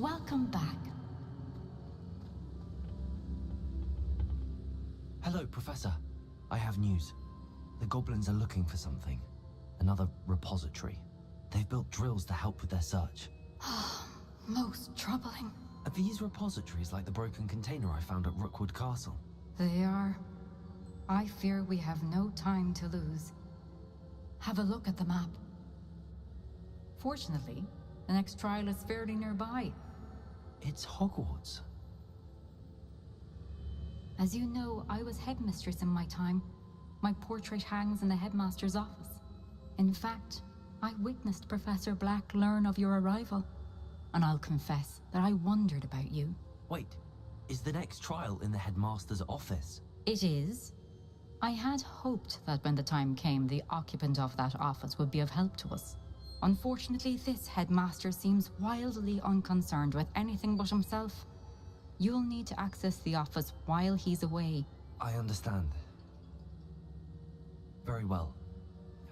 Welcome back. Hello, Professor. I have news. The goblins are looking for something. Another repository. They've built drills to help with their search. Most troubling. Are these repositories like the broken container I found at Rookwood Castle? They are. I fear we have no time to lose. Have a look at the map. Fortunately, the next trial is fairly nearby. It's Hogwarts. As you know, I was headmistress in my time. My portrait hangs in the headmaster's office. In fact, I witnessed Professor Black learn of your arrival. And I'll confess that I wondered about you. Wait, is the next trial in the headmaster's office? It is. I had hoped that when the time came, the occupant of that office would be of help to us. Unfortunately, this headmaster seems wildly unconcerned with anything but himself. You'll need to access the office while he's away. I understand. Very well.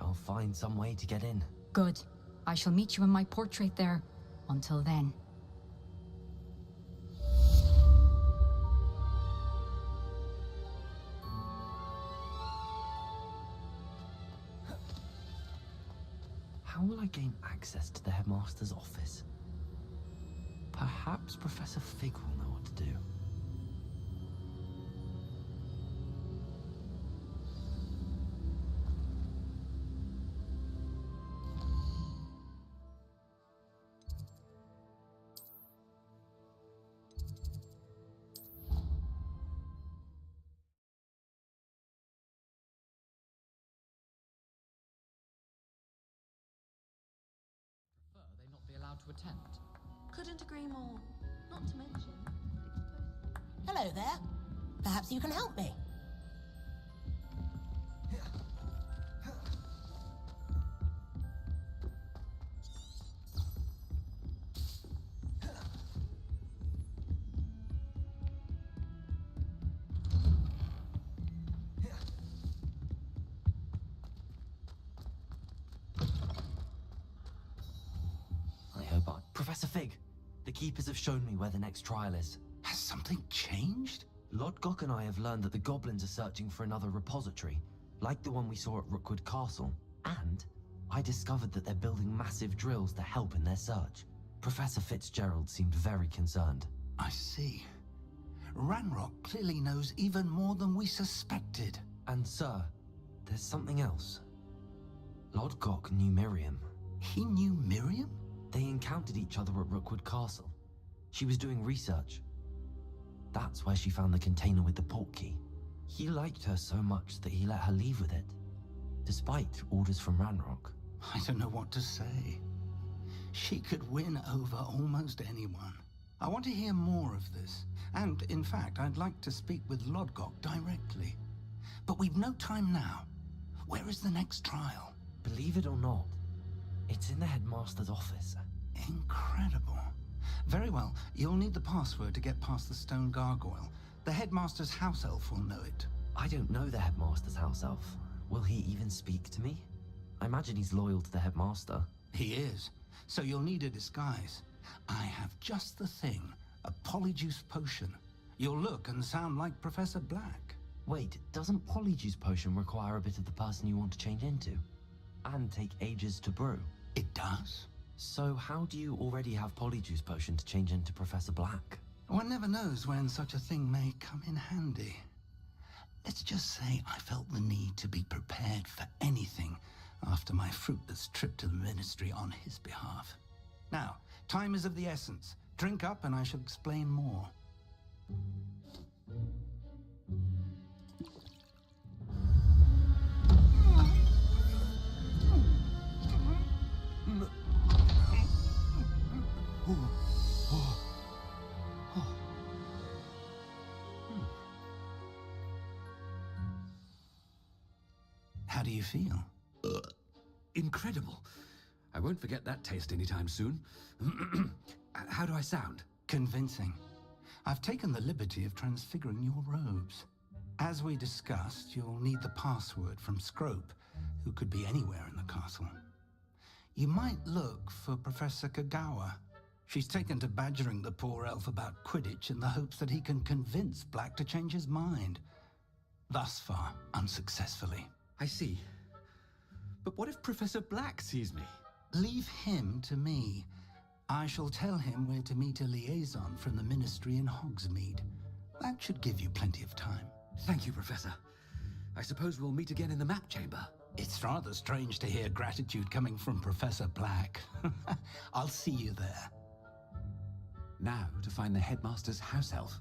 I'll find some way to get in. Good. I shall meet you in my portrait there. Until then. How will I gain access to the headmaster's office? Perhaps Professor Fig will know what to do. They not be allowed to attend. Couldn't agree more. Not to mention... Hello there. Perhaps you can help me. Professor Fig, the Keepers have shown me where the next trial is. Has something changed? Lodgok and I have learned that the goblins are searching for another repository, like the one we saw at Rookwood Castle. And I discovered that they're building massive drills to help in their search. Professor Fitzgerald seemed very concerned. I see. Ranrock clearly knows even more than we suspected. And sir, there's something else. Lodgok knew Miriam. He knew Miriam? They encountered each other at Rookwood Castle. She was doing research. That's where she found the container with the portkey. He liked her so much that he let her leave with it, despite orders from Ranrock. I don't know what to say. She could win over almost anyone. I want to hear more of this. And, in fact, I'd like to speak with Lodgok directly. But we've no time now. Where is the next trial? Believe it or not, it's in the headmaster's office. Incredible. Very well, you'll need the password to get past the stone gargoyle. The headmaster's house elf will know it. I don't know the headmaster's house elf. Will he even speak to me? I imagine he's loyal to the headmaster. He is. So you'll need a disguise. I have just the thing. A polyjuice potion. You'll look and sound like Professor Black. Wait, doesn't polyjuice potion require a bit of the person you want to change into? And take ages to brew? It does. So how do you already have polyjuice potion to change into Professor Black? One never knows when such a thing may come in handy. Let's just say I felt the need to be prepared for anything after my fruitless trip to the ministry on his behalf. Now, time is of the essence. Drink up and I shall explain more. How do you feel? Incredible. I won't forget that taste anytime soon. How do I sound? Convincing. I've taken the liberty of transfiguring your robes. As we discussed, you'll need the password from Scrope, who could be anywhere in the castle. You might look for Professor Kagawa. She's taken to badgering the poor elf about Quidditch in the hopes that he can convince Black to change his mind. Thus far, unsuccessfully. I see. But what if Professor Black sees me? Leave him to me. I shall tell him where to meet a liaison from the Ministry in Hogsmeade. That should give you plenty of time. Thank you, Professor. I suppose we'll meet again in the map chamber. It's rather strange to hear gratitude coming from Professor Black. I'll see you there. Now to find the headmaster's house elf.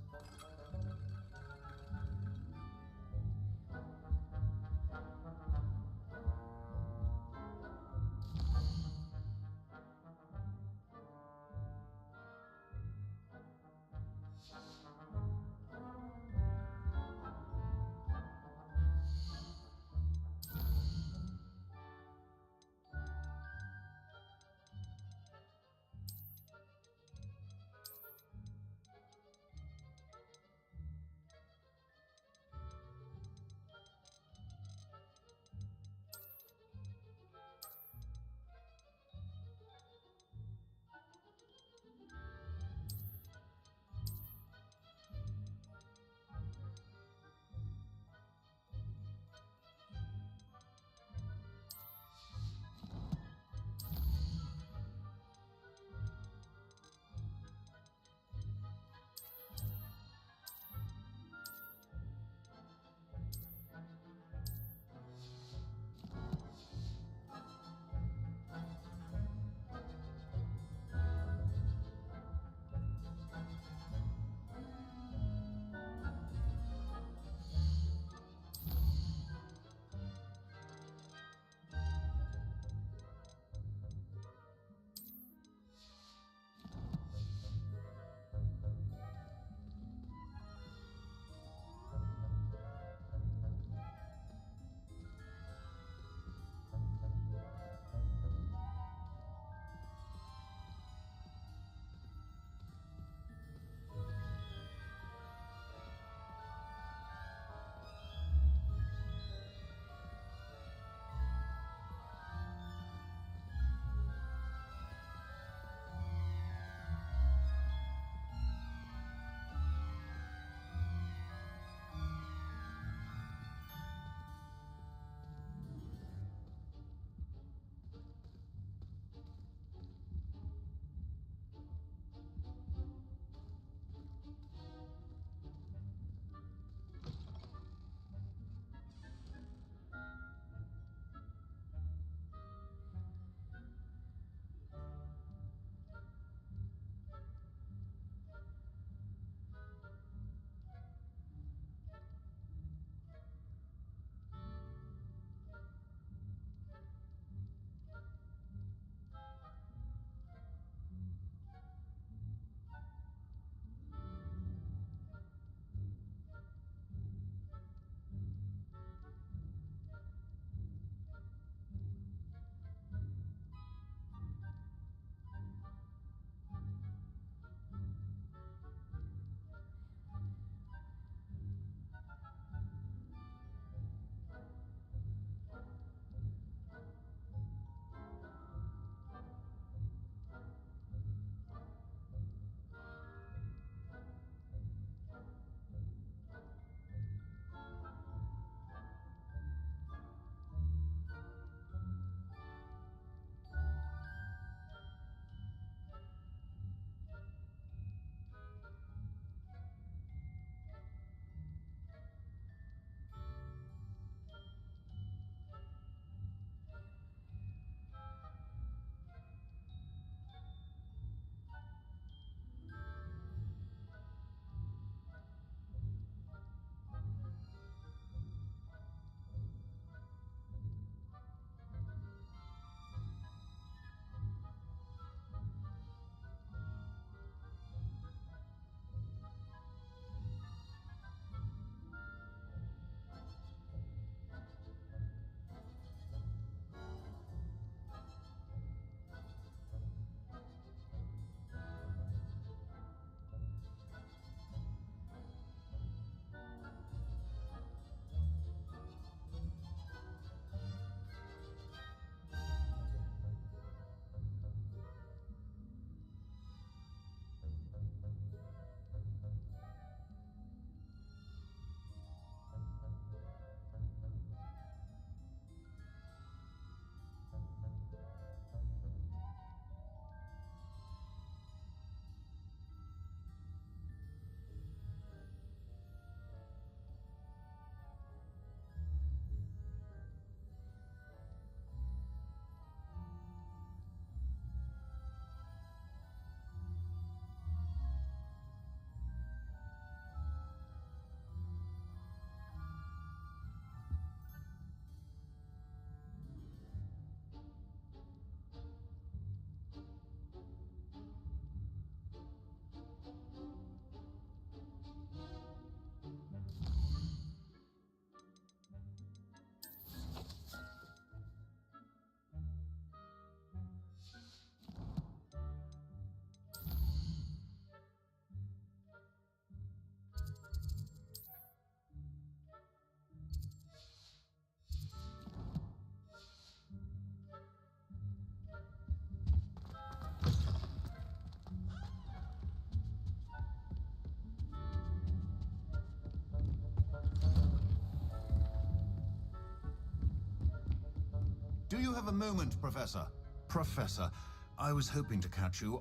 Do you have a moment, Professor? Professor, I was hoping to catch you.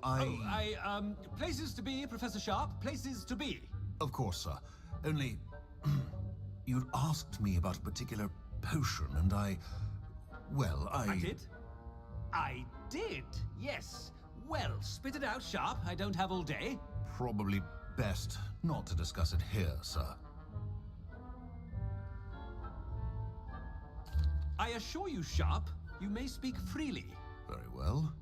Places to be, Professor Sharp. Places to be. Of course, sir. Only... you'd asked me about a particular potion, and well, I did? I did, yes. Well, spit it out, Sharp. I don't have all day. Probably best not to discuss it here, sir. I assure you, Sharp, you may speak freely. Very well.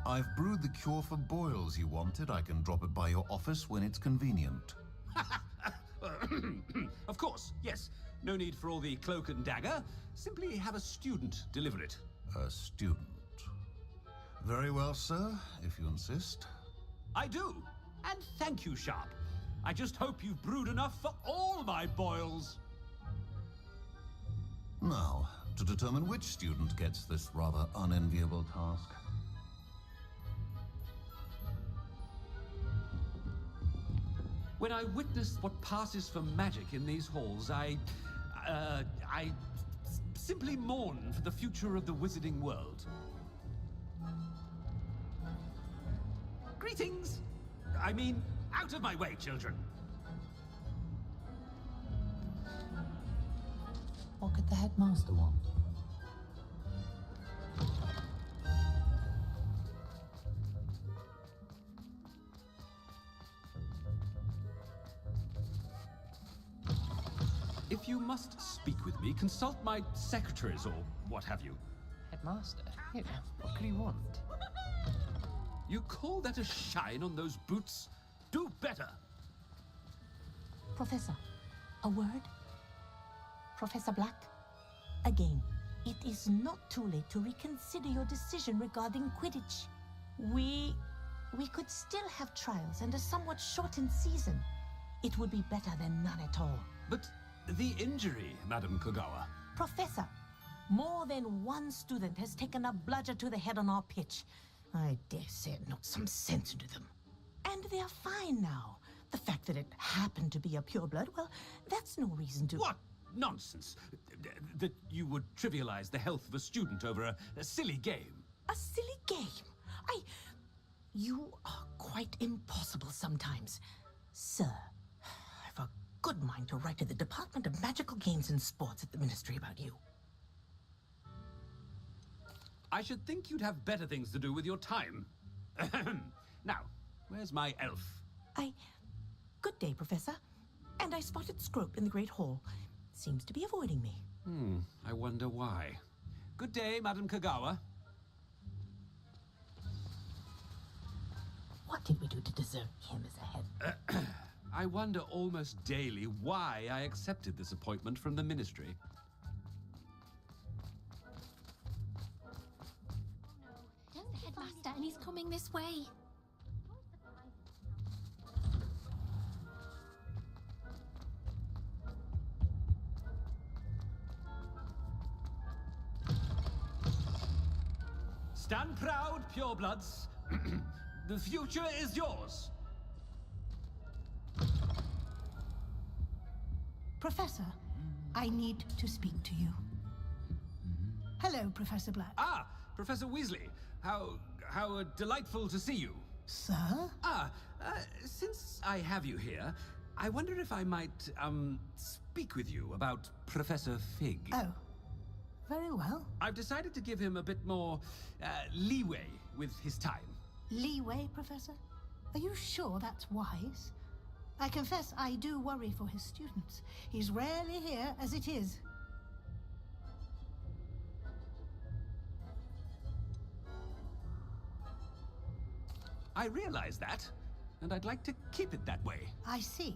I've brewed the cure for boils you wanted. I can drop it by your office when it's convenient. Of course, yes. No need for all the cloak and dagger. Simply have a student deliver it. A student. Very well, sir, if you insist. I do. And thank you, Sharp. I just hope you've brewed enough for all my boils. Now, to determine which student gets this rather unenviable task. When I witness what passes for magic in these halls, I simply mourn for the future of the wizarding world. Greetings! I mean, out of my way, children. What could the headmaster want? If you must speak with me, consult my secretaries or what have you. Headmaster? Yeah, what could he want? You call that a shine on those boots? Do better! Professor, a word? Professor Black? Again, it is not too late to reconsider your decision regarding Quidditch. We could still have trials and a somewhat shortened season. It would be better than none at all. But the injury, Madam Kogawa. Professor, more than one student has taken a bludger to the head on our pitch. I dare say it knocked some sense into them. And they're fine now. The fact that it happened to be a pureblood, well, that's no reason to... What nonsense! That you would trivialize the health of a student over a silly game. A silly game? You are quite impossible sometimes. Sir, I've a good mind to write to the Department of Magical Games and Sports at the Ministry about you. I should think you'd have better things to do with your time. Now, where's my elf? Good day, Professor. And I spotted Scrope in the Great Hall. Seems to be avoiding me. I wonder why. Good day, Madam Kogawa. What did we do to deserve him as a head? I wonder almost daily why I accepted this appointment from the Ministry. There's the headmaster, and he's coming this way. Stand proud, purebloods. The future is yours. Professor, I need to speak to you. Hello, Professor Black. Ah, Professor Weasley. How delightful to see you. Sir? Since I have you here, I wonder if I might, speak with you about Professor Fig. Oh, very well. I've decided to give him a bit more, leeway with his time. Leeway, Professor? Are you sure that's wise? I confess I do worry for his students. He's rarely here as it is. I realize that, and I'd like to keep it that way. I see.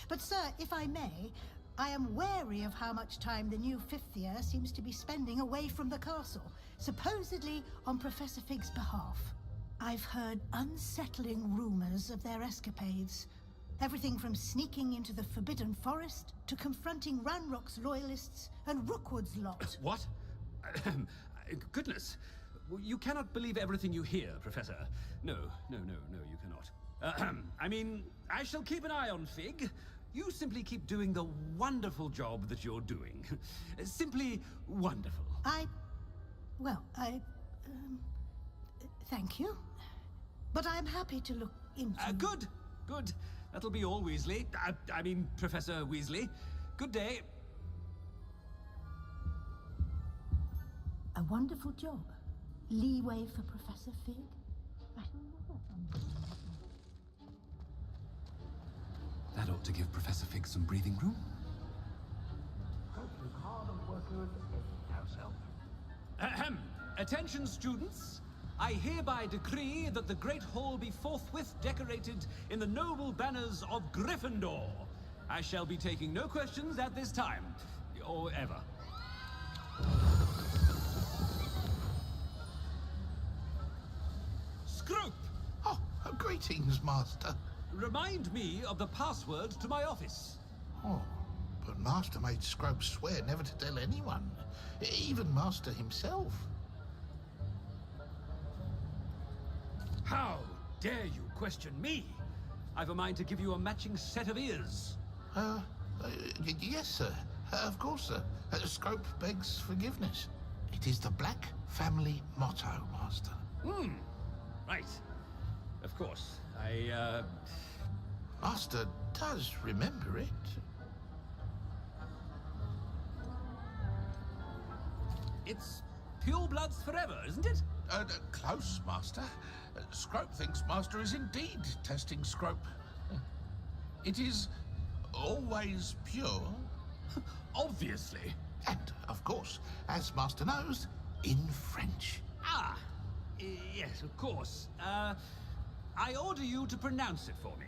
But sir, if I may, I am wary of how much time the new fifth year seems to be spending away from the castle, supposedly on Professor Fig's behalf. I've heard unsettling rumors of their escapades. Everything from sneaking into the Forbidden Forest to confronting Ranrock's loyalists and Rookwood's lot. What? Goodness. You cannot believe everything you hear, Professor. No, you cannot. I mean, I shall keep an eye on Fig. You simply keep doing the wonderful job that you're doing. Simply wonderful. Well, thank you. But I'm happy to look into... Good, good. That'll be all, Weasley. I mean, Professor Weasley. Good day. A wonderful job. Leeway for Professor Fig? I shall never understand. That ought to give Professor Fig some breathing room. Ahem. Attention, students. I hereby decree that the Great Hall be forthwith decorated in the noble banners of Gryffindor. I shall be taking no questions at this time, or ever. Scrope! Oh, greetings, Master. Remind me of the password to my office. Oh, but Master made Scrope swear never to tell anyone, even Master himself. How dare you question me? I've a mind to give you a matching set of ears. Yes, sir. Of course, sir. Scrope begs forgiveness. It is the Black family motto, Master. Right. Of course. Master does remember it. It's pure bloods forever, isn't it? Close, Master. Scrope thinks Master is indeed testing Scrope. It is always pure. Obviously. And, of course, as Master knows, in French. Ah, yes, of course. I order you to pronounce it for me.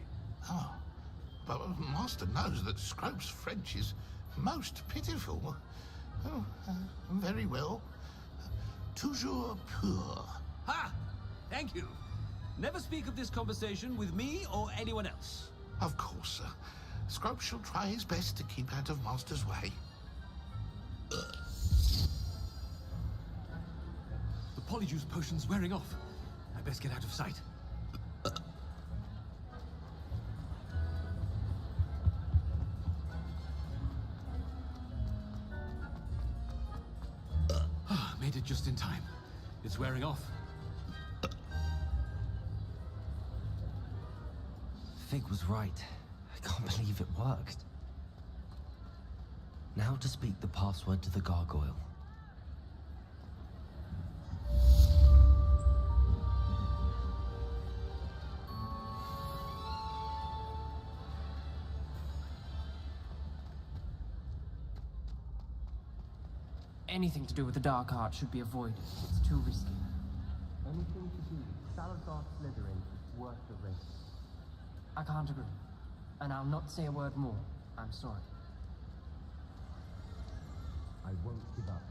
Oh, but Master knows that Scrope's French is most pitiful. Oh, very well. Toujours pur. Ha! Thank you. Never speak of this conversation with me or anyone else. Of course, sir. Scrope shall try his best to keep out of Master's way. The polyjuice potion's wearing off. I best get out of sight. Made it just in time. It's wearing off. Fig was right. I can't believe it worked. Now to speak the password to the gargoyle. Anything to do with the dark art should be avoided. It's too risky. Anything to do with Salazar Slytherin is worth the risk. I can't agree. And I'll not say a word more. I'm sorry. I won't give up.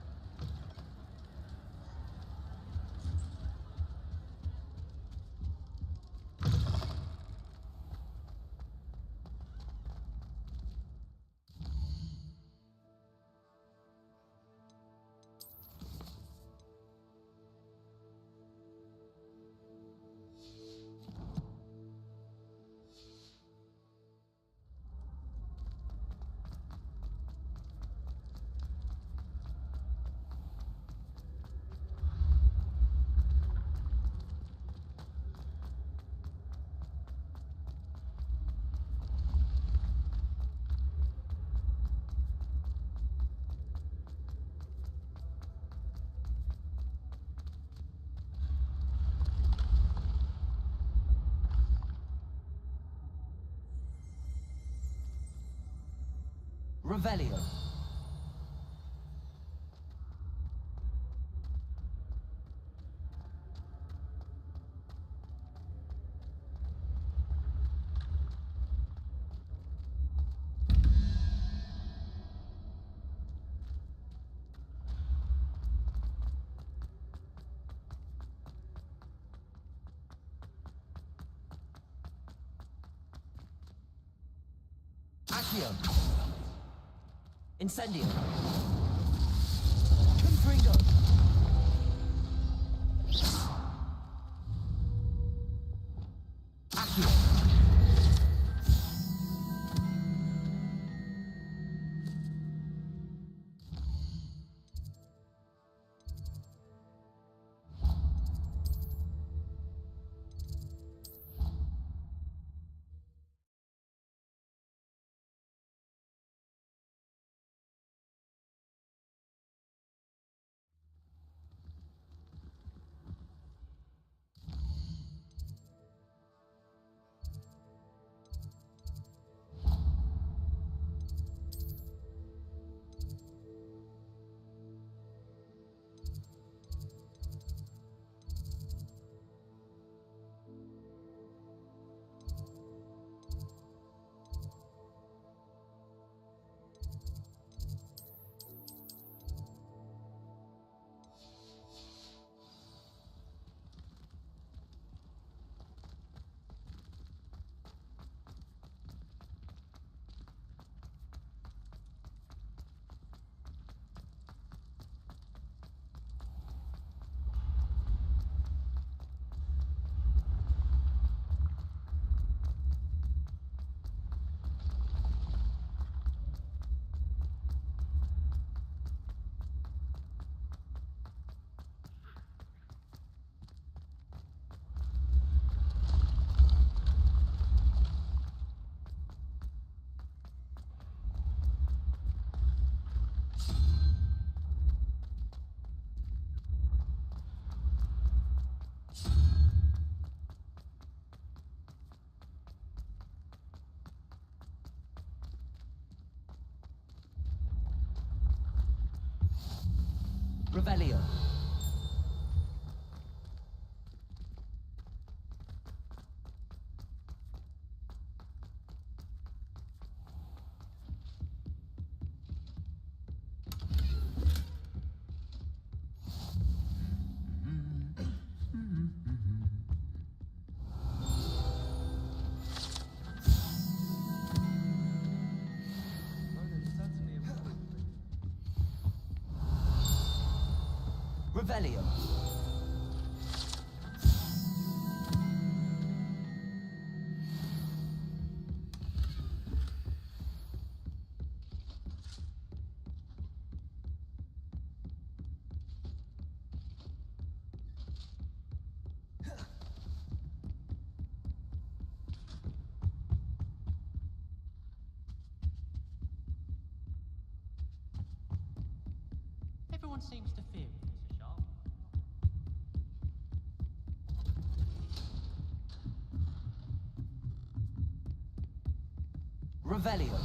Revelio. Accio. Incendio. Confringo. Accio. Revelio. Revelio. Everyone seems to fear Professor Sharp. Revelio.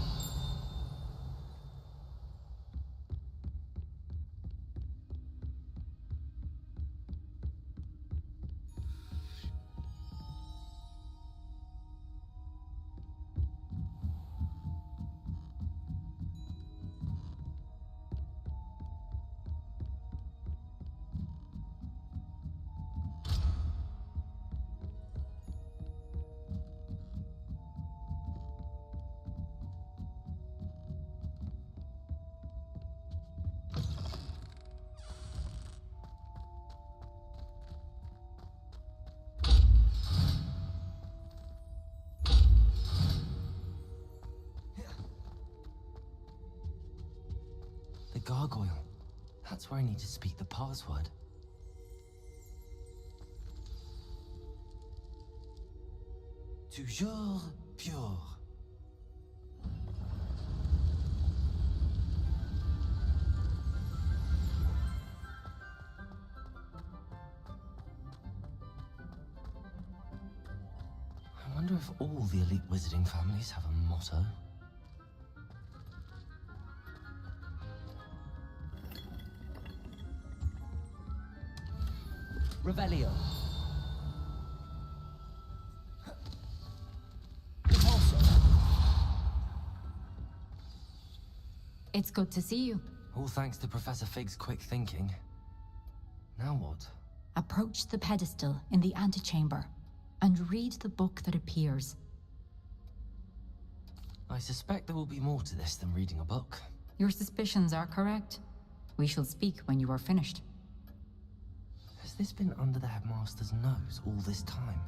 The gargoyle. That's where I need to speak the password. Toujours pure. I wonder if all the elite wizarding families have a motto. Revelio. It's good to see you. All thanks to Professor Fig's quick thinking. Now what? Approach the pedestal in the antechamber and read the book that appears. I suspect there will be more to this than reading a book. Your suspicions are correct. We shall speak when you are finished. Has this been under the headmaster's nose all this time?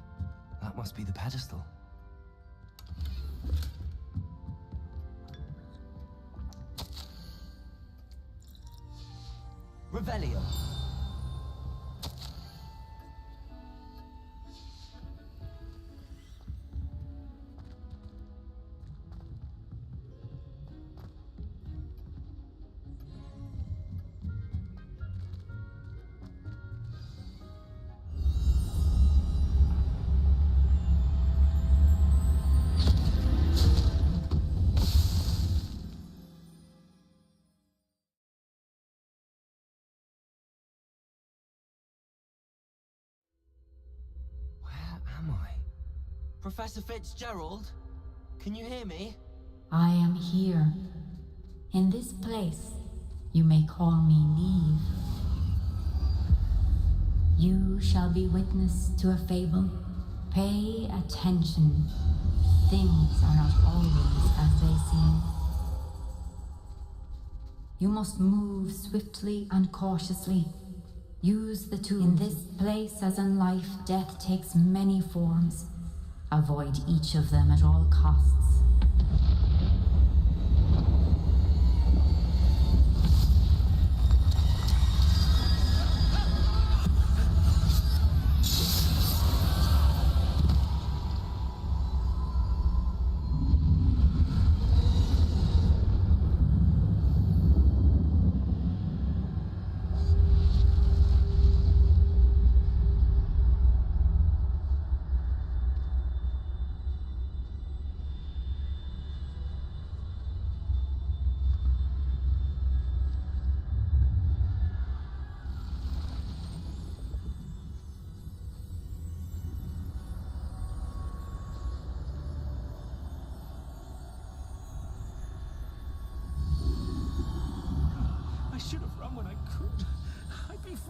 That must be the pedestal. Revelio. Am I? Professor Fitzgerald? Can you hear me? I am here. In this place, you may call me Neve. You shall be witness to a fable. Pay attention. Things are not always as they seem. You must move swiftly and cautiously. Use the tools. In this place, as in life, death takes many forms. Avoid each of them at all costs.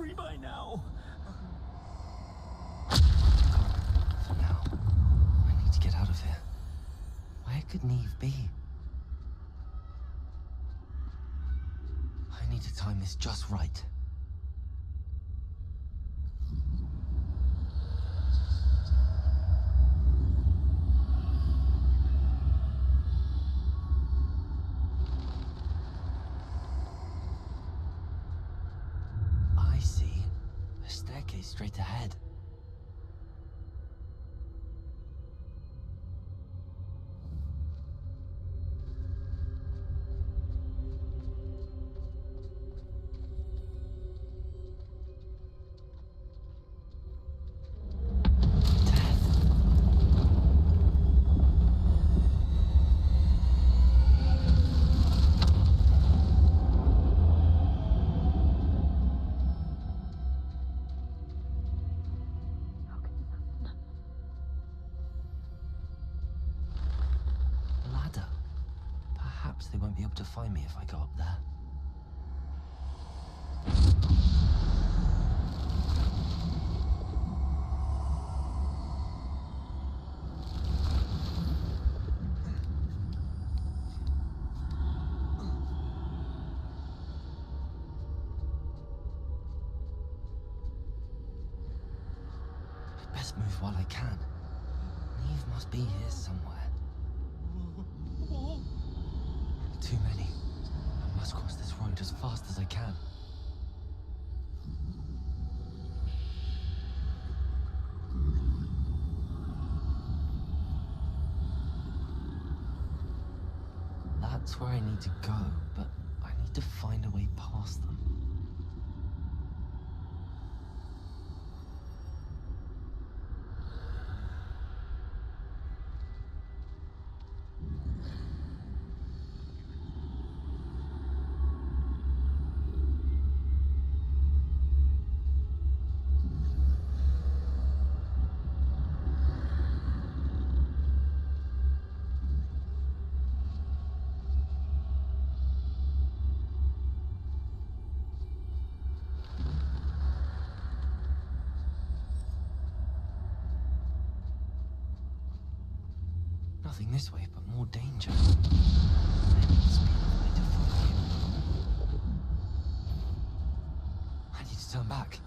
free by now. For now, I need to get out of here. Where could Neve be? I need to time this just right. I see. A staircase straight ahead. Ladder. Perhaps they won't be able to find me if I go up there. I'd best move while I can. Neve must be here somewhere. Too many. I must cross this road as fast as I can. That's where I need to go, but I need to find a way past them. Nothing this way, but more danger. There needs to be another way to follow you. I need to turn back.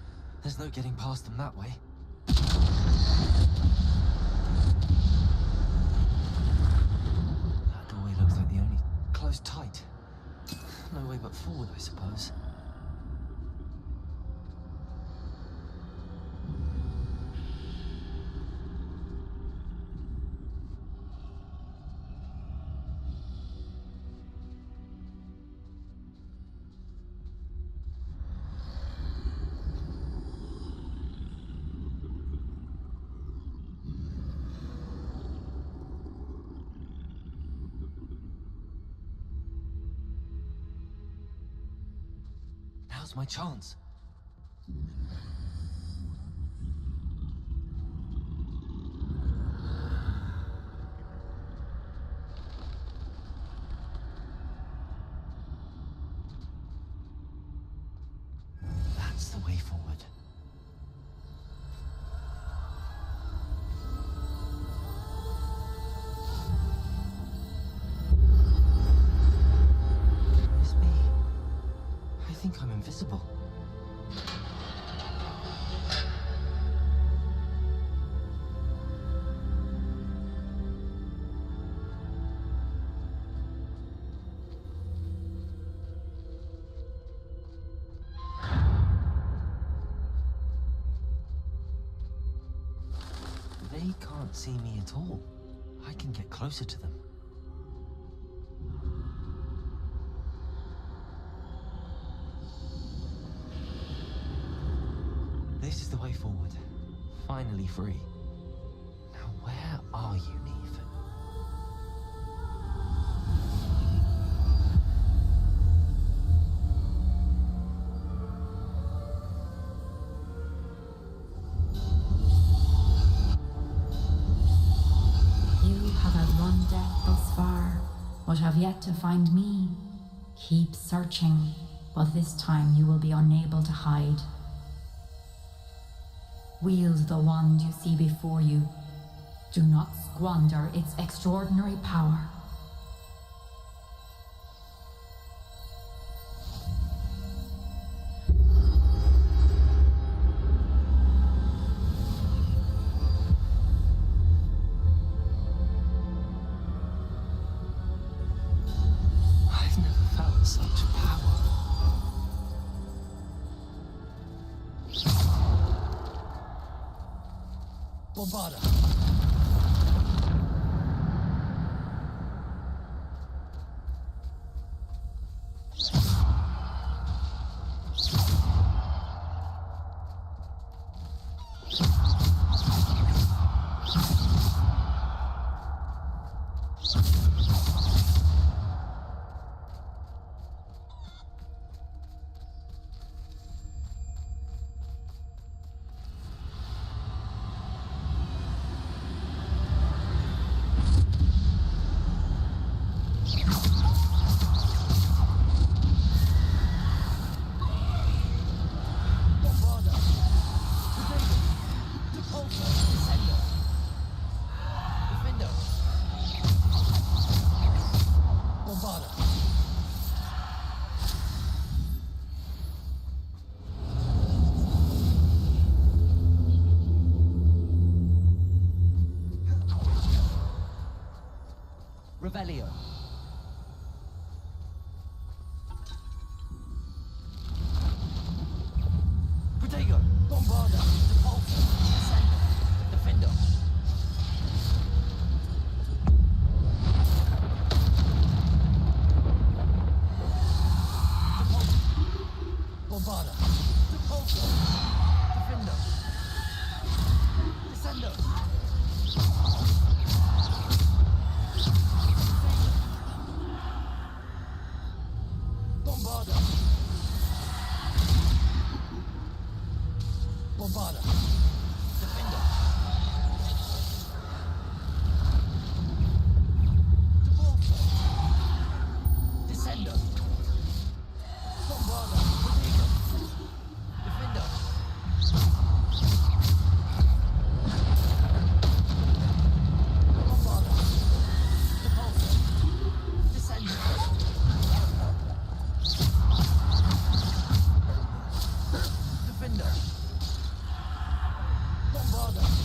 There's no getting past them that way. That doorway looks like the only... closed tight. No way but forward, I suppose. Now's my chance. That's the way forward. It's me. I think I'm invisible. They can't see me at all. I can get closer to them. This is the way forward. Finally free. Now where are you, Neve? You have outrun death thus far, but have yet to find me. Keep searching, but this time you will be unable to hide. Wield the wand you see before you. Do not squander its extraordinary power. I've never felt such power. Bombarda. Revelio. Protego. Bombarda. Depulso. Descendo. Defendo. Bombarda. Depulso. Defendo. Descendo. Bombarda. Bombarda. Defender. Depulso. Descendo. Bombarda. Protego. Defender. Bombarda. Depulso. Descendo. Defender. Bombarda.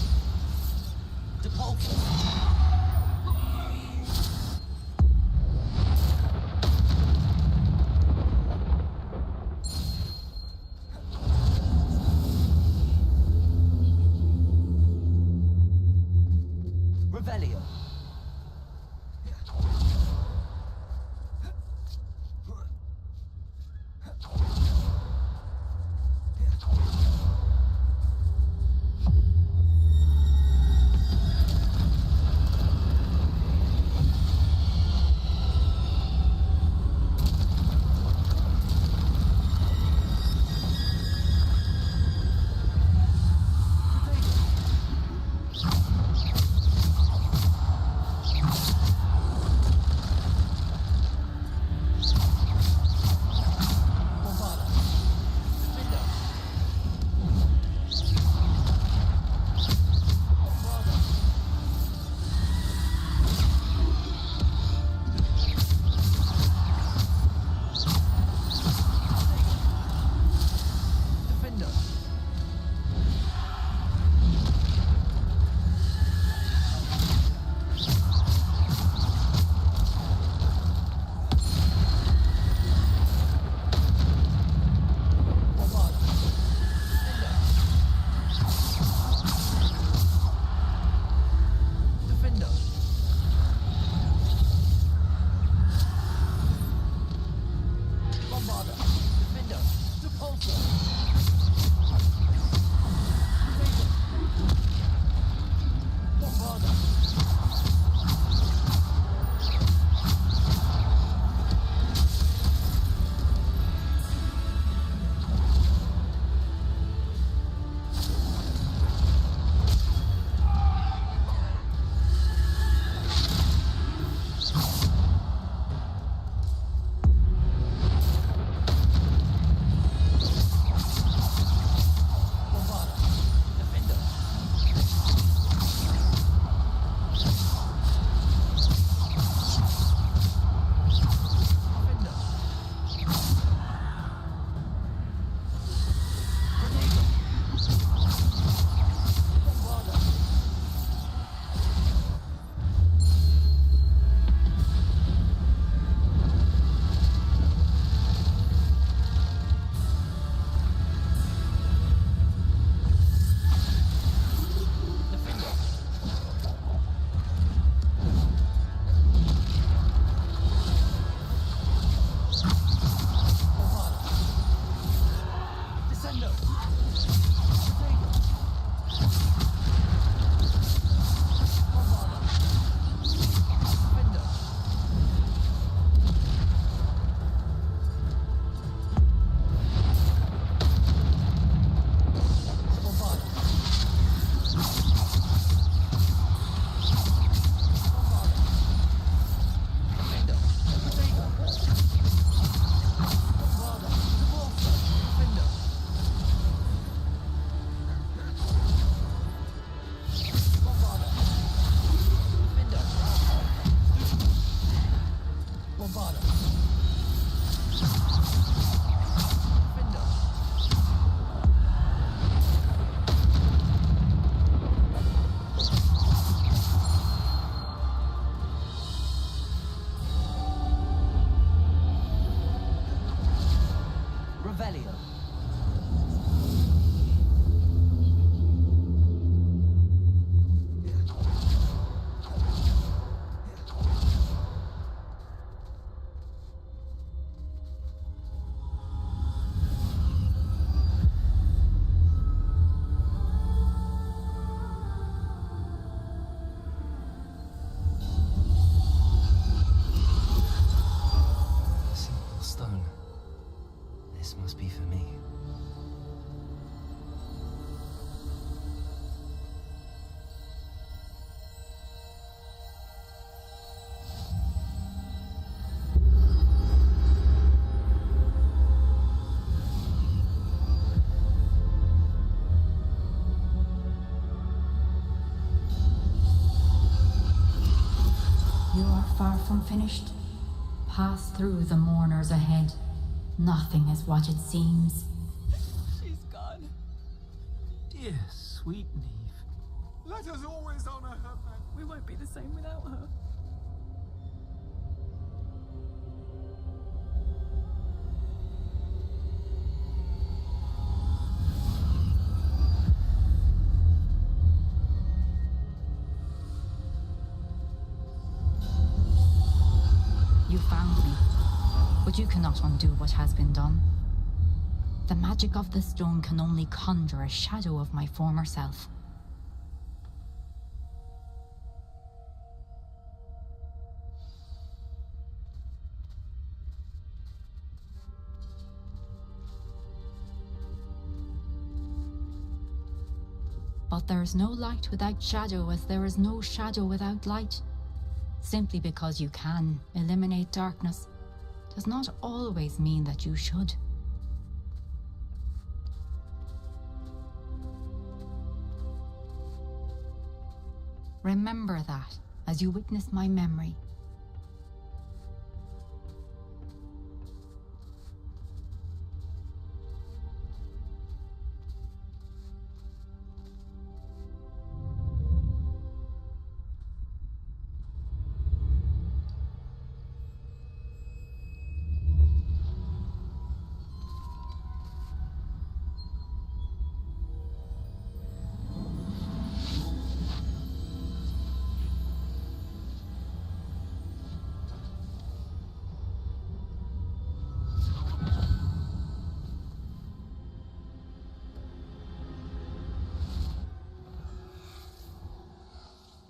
This must be for me. You are far from finished. Pass through the mourners ahead. Nothing is what it seems. She's gone. Dear, sweet Neve. Let us always honor her memory. We won't be the same without her. You found me, but you cannot undo what has been done. The magic of the stone can only conjure a shadow of my former self. But there is no light without shadow, as there is no shadow without light. Simply because you can eliminate darkness does not always mean that you should. Remember that as you witness my memory.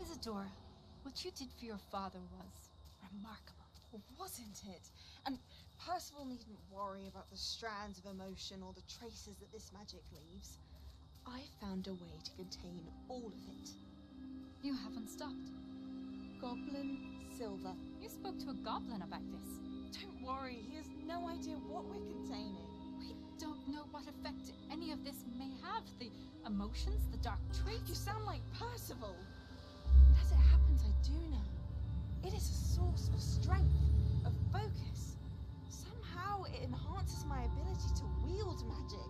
Isadora, what you did for your father was remarkable, wasn't it? And Percival needn't worry about the strands of emotion or the traces that this magic leaves. I found a way to contain all of it. You haven't stopped. Goblin Silver. You spoke to a goblin about this. Don't worry, he has no idea what we're containing. We don't know what effect any of this may have. The emotions, the dark traits. You sound like Percival. As it happens, I do know. It is a source of strength, of focus. Somehow it enhances my ability to wield magic.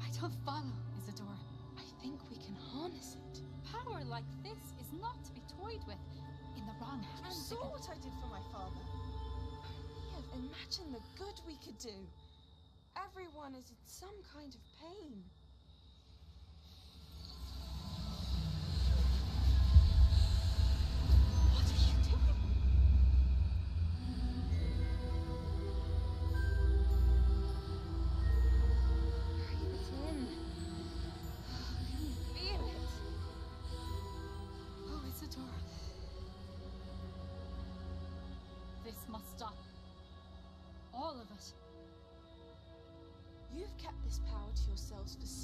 I don't follow, Isadora. I think we can harness it. Power like this is not to be toyed with. In the wrong You hands. saw what I did for my father. Imagine the good we could do. Everyone is in some kind of pain.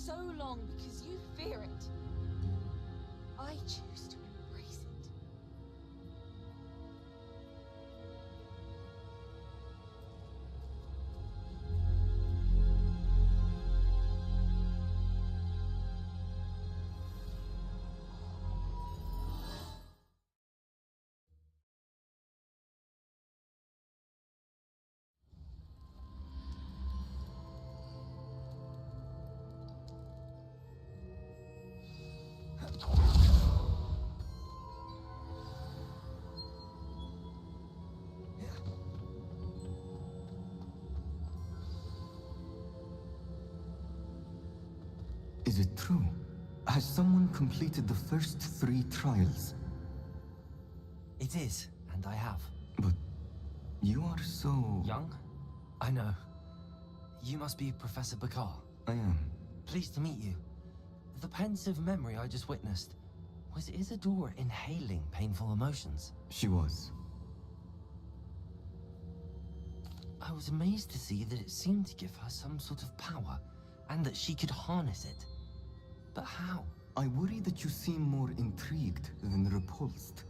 so long because you fear it. I choose to embrace it. Is it true? Has someone completed the first 3 trials? It is, and I have. But you are so... Young? I know. You must be Professor Bakar. I am. Pleased to meet you. The pensive memory I just witnessed, was Isadora inhaling painful emotions? She was. I was amazed to see that it seemed to give her some sort of power, and that she could harness it. But how? I worry that you seem more intrigued than repulsed.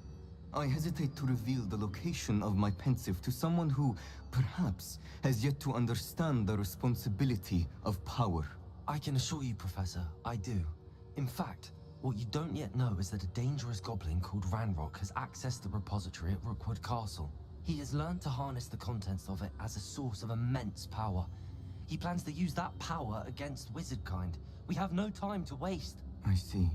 I hesitate to reveal the location of my pensive to someone who, perhaps, has yet to understand the responsibility of power. I can assure you, Professor, I do. In fact, what you don't yet know is that a dangerous goblin called Ranrock has accessed the repository at Rookwood Castle. He has learned to harness the contents of it as a source of immense power. He plans to use that power against wizardkind. We have no time to waste. I see.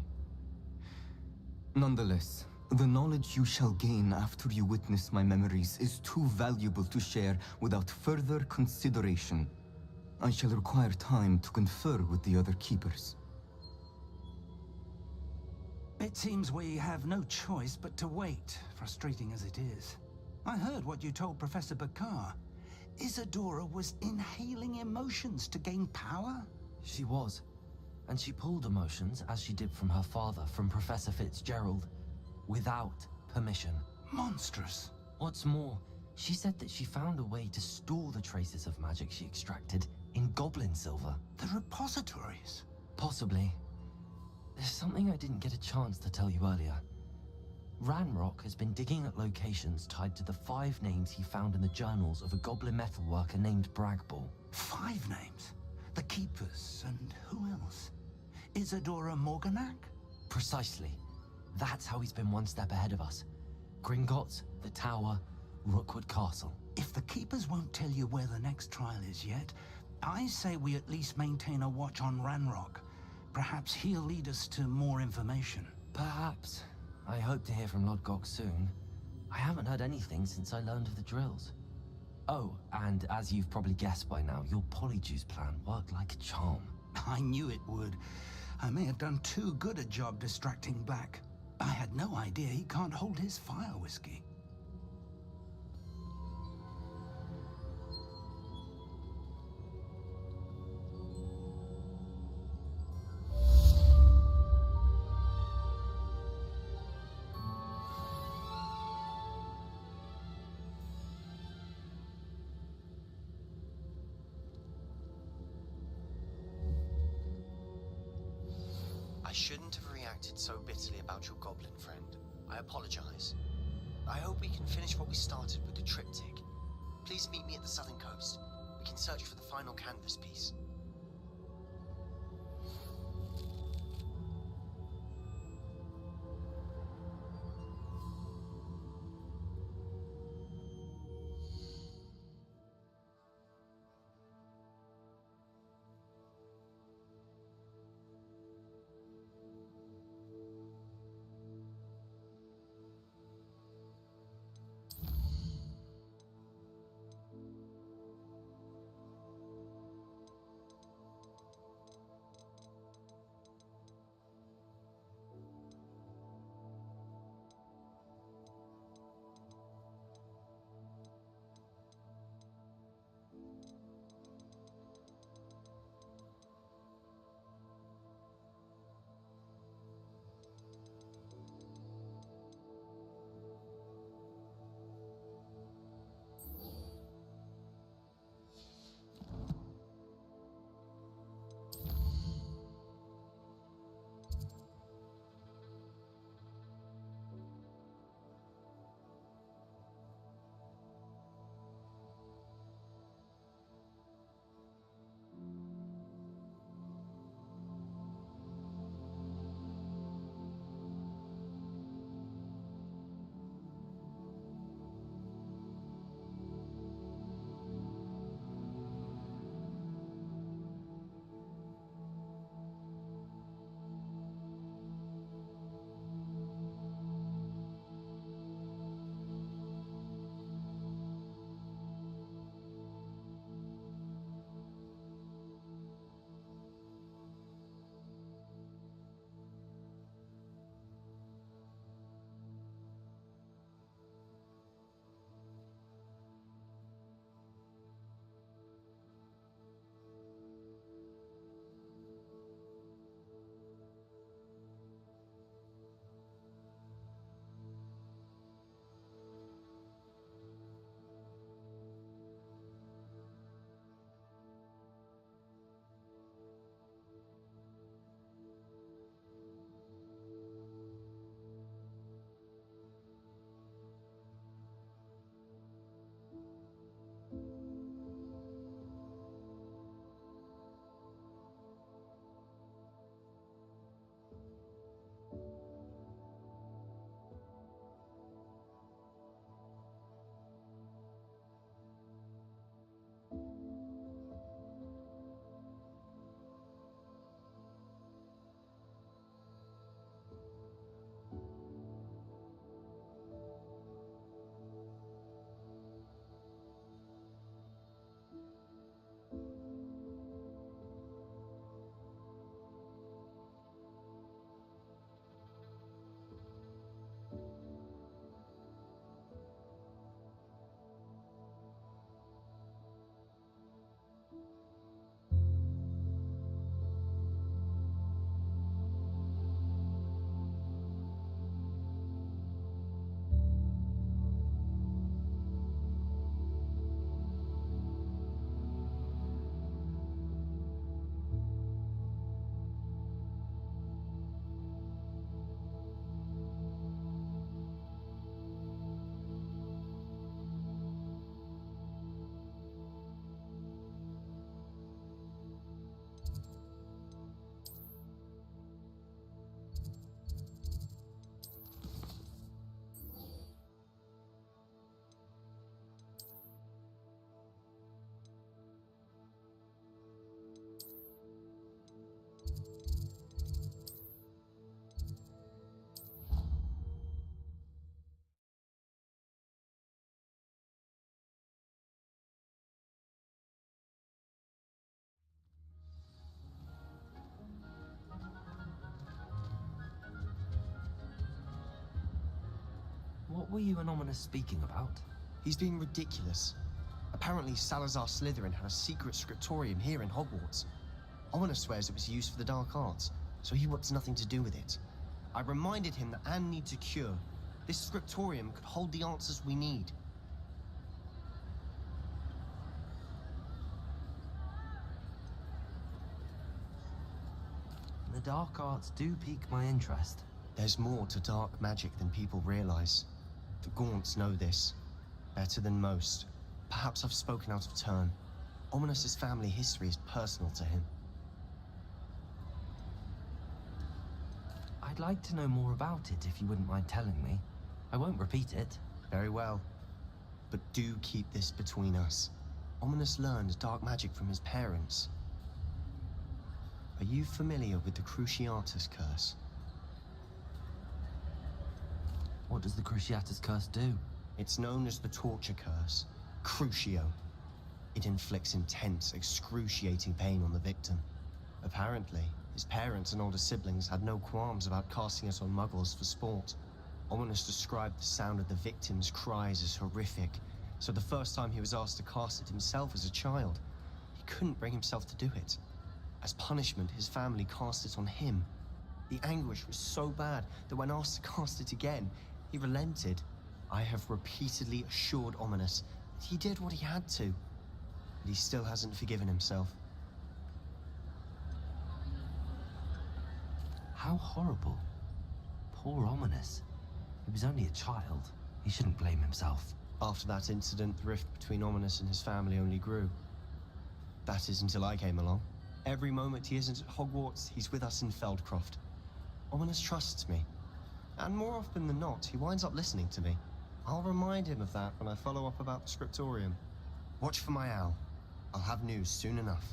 Nonetheless, the knowledge you shall gain after you witness my memories is too valuable to share without further consideration. I shall require time to confer with the other keepers. It seems we have no choice but to wait, frustrating as it is. I heard what you told Professor Bakar. Isadora was inhaling emotions to gain power? She was. And she pulled emotions, as she did from her father, from Professor Fitzgerald, without permission. Monstrous. What's more, she said that she found a way to store the traces of magic she extracted in goblin silver. The repositories? Possibly. There's something I didn't get a chance to tell you earlier. Ranrock has been digging at locations tied to the 5 names he found in the journals of a goblin metalworker named Bragball. 5 names? The Keepers, and who else? Isadora Morganac? Precisely. That's how he's been one step ahead of us. Gringotts, the Tower, Rookwood Castle. If the Keepers won't tell you where the next trial is yet, I say we at least maintain a watch on Ranrock. Perhaps he'll lead us to more information. Perhaps. I hope to hear from Lodgok soon. I haven't heard anything since I learned of the drills. Oh, and as you've probably guessed by now, your Polyjuice plan worked like a charm. I knew it would. I may have done too good a job distracting Black. I had no idea he can't hold his fire whiskey. I shouldn't have reacted so bitterly about your goblin friend. I apologize. I hope we can finish what we started with the triptych. Please meet me at the southern coast. We can search for the final canvas piece. What were you and Ominous speaking about? He's being ridiculous. Apparently Salazar Slytherin had a secret scriptorium here in Hogwarts. Ominous swears it was used for the dark arts, so he wants nothing to do with it. I reminded him that Anne needs a cure. This scriptorium could hold the answers we need. The dark arts do pique my interest. There's more to dark magic than people realize. The Gaunts know this. Better than most. Perhaps I've spoken out of turn. Ominous's family history is personal to him. I'd like to know more about it if you wouldn't mind telling me. I won't repeat it. Very well. But do keep this between us. Ominous learned dark magic from his parents. Are you familiar with the Cruciatus Curse? What does the Cruciatus Curse do? It's known as the Torture Curse. Crucio. It inflicts intense, excruciating pain on the victim. Apparently, his parents and older siblings had no qualms about casting it on muggles for sport. Ominous described the sound of the victim's cries as horrific, so the first time he was asked to cast it himself as a child, he couldn't bring himself to do it. As punishment, his family cast it on him. The anguish was so bad that when asked to cast it again, he relented. I have repeatedly assured Ominous that he did what he had to, but he still hasn't forgiven himself. How horrible. Poor Ominous. He was only a child. He shouldn't blame himself. After that incident, the rift between Ominous and his family only grew. That is until I came along. Every moment he isn't at Hogwarts, he's with us in Feldcroft. Ominous trusts me. And more often than not, he winds up listening to me. I'll remind him of that when I follow up about the scriptorium. Watch for my owl. I'll have news soon enough.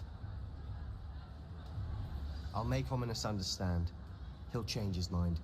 I'll make Ominous understand. He'll change his mind.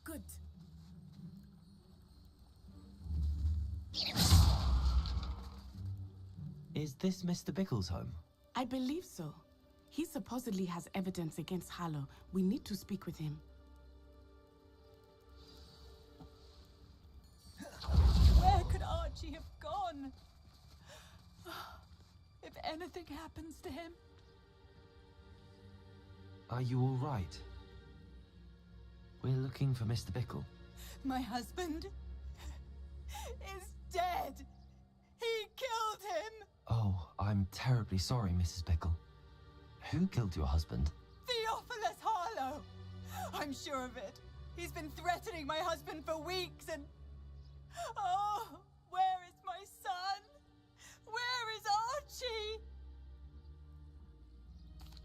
Good. Is this Mr. Bickle's home? I believe so. He supposedly has evidence against Harlow. We need to speak with him. Where could Archie have gone? If anything happens to him. Are you all right? We're looking for Mr. Bickle. My husband is dead. He killed him. Oh, I'm terribly sorry, Mrs. Bickle. Who killed your husband? Theophilus Harlow. I'm sure of it. He's been threatening my husband for weeks and... Oh, where is my son? Where is Archie?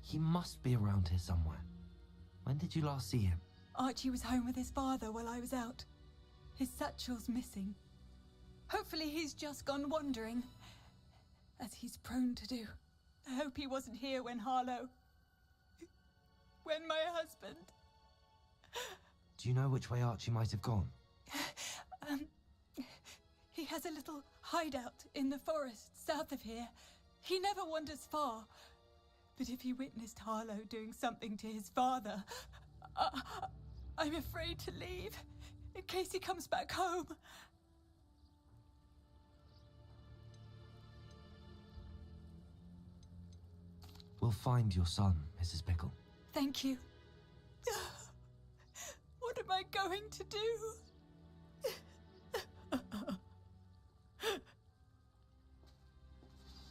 He must be around here somewhere. When did you last see him? Archie was home with his father while I was out. His satchel's missing. Hopefully he's just gone wandering, as he's prone to do. I hope he wasn't here when when my husband... Do you know which way Archie might have gone? He has a little hideout in the forest south of here. He never wanders far. But if he witnessed Harlow doing something to his father, I'm afraid to leave, in case he comes back home. We'll find your son, Mrs. Bickle. Thank you. What am I going to do?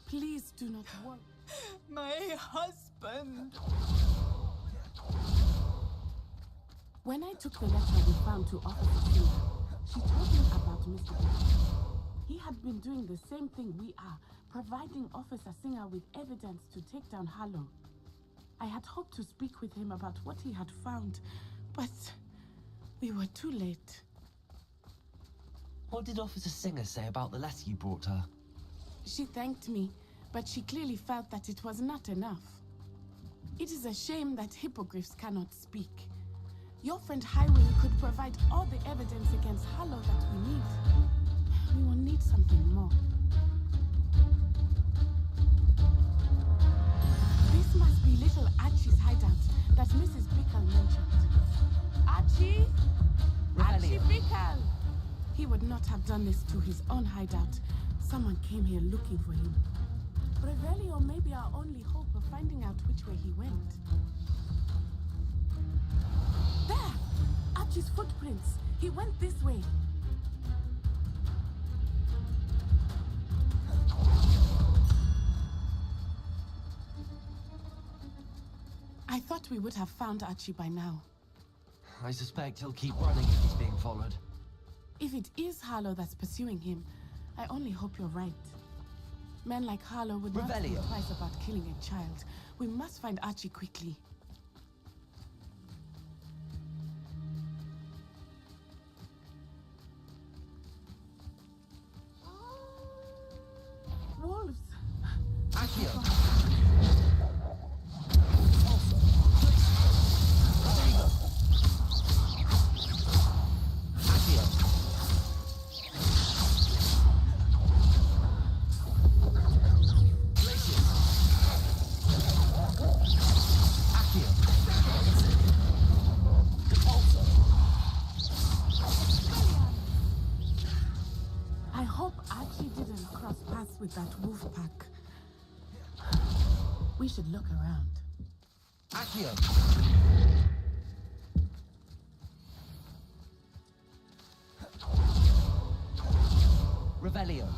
Please do not worry. My husband. When I took the letter we found to Officer Sina, she told me about Mr. Bickle. He had been doing the same thing we are, providing Officer Singer with evidence to take down Harlow. I had hoped to speak with him about what he had found, but we were too late. What did Officer Singer say about the letter you brought her? She thanked me, but she clearly felt that it was not enough. It is a shame that hippogriffs cannot speak. Your friend Highwing could provide all the evidence against Harlow that we need. We will need something more. This must be little Archie's hideout that Mrs. Bickle mentioned. Archie! Archie Bickle! He would not have done this to his own hideout. Someone came here looking for him. Revelio may be our only hope of finding out which way he went. There! Archie's footprints. He went this way. I thought we would have found Archie by now. I suspect he'll keep running if he's being followed. If it is Harlow that's pursuing him, I only hope you're right. Men like Harlow would not think twice about killing a child. We must find Archie quickly. Wolves! Accio! I hope Archie didn't cross paths with that wolf pack. We should look around. Accio! Revelio.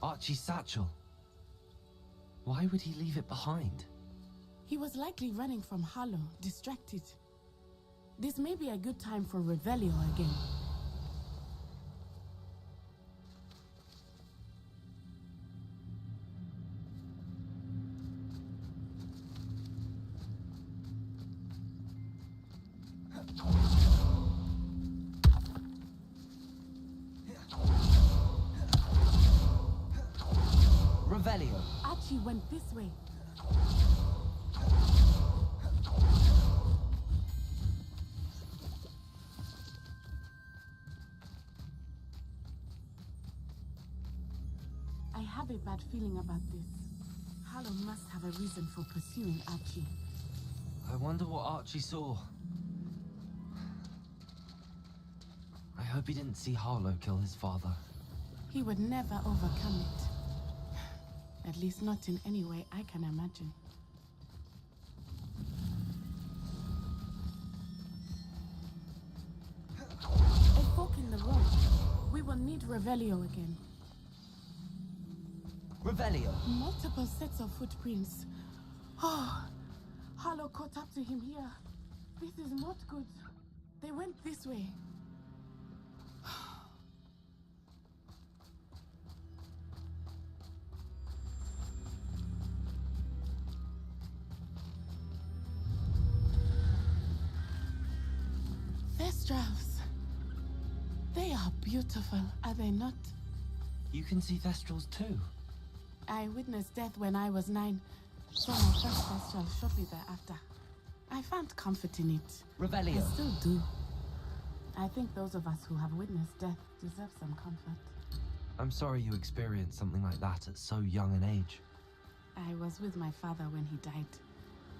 Archie's satchel. Why would he leave it behind? He was likely running from Harlow, distracted. This may be a good time for Revelio again. Revelio. Archie went this way. I have a bad feeling about this. Harlow must have a reason for pursuing Archie. I wonder what Archie saw. I hope he didn't see Harlow kill his father. He would never overcome it. At least not in any way I can imagine. A fork in the road. We will need Revelio again. Revelio. Multiple sets of footprints. Oh, Harlow caught up to him here. This is not good. They went this way. Thestrals. They are beautiful, are they not? You can see Thestrals too. I witnessed death when I was 9. Saw my first Thestral shortly thereafter. I found comfort in it. Revelio. I still do. I think those of us who have witnessed death deserve some comfort. I'm sorry you experienced something like that at so young an age. I was with my father when he died.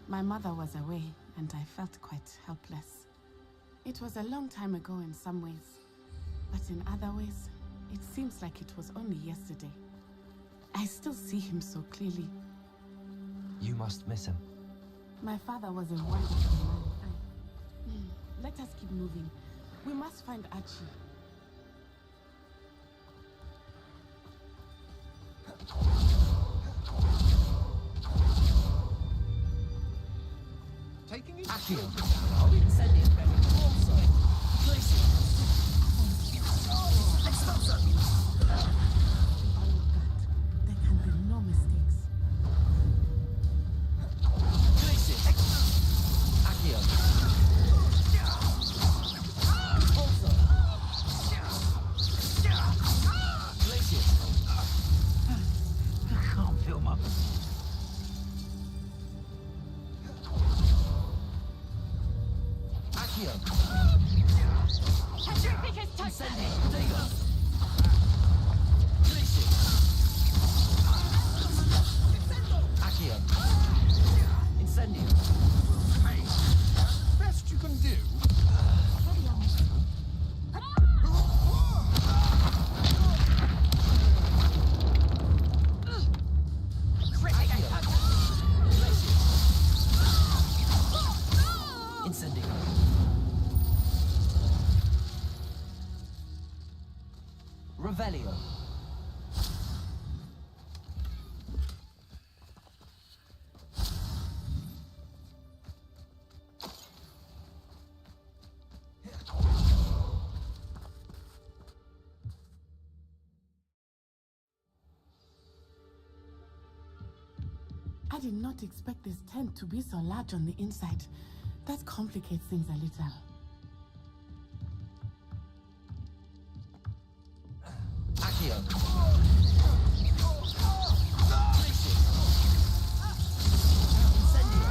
My mother was away, and I felt quite helpless. It was a long time ago in some ways, but in other ways, it seems like it was only yesterday. I still see him so clearly. You must miss him. My father was a wonderful man. Let us keep moving. We must find Archie. Taking it. Accio. I'll be sending back also. Placing. Accio. Petrificus Incendio. totale! Potato. Felici. Accio. Incendio. Hey, best you can do. Incendio. Revelio. I did not expect this tent to be so large on the inside. That complicates things a little. Accio. Incendio.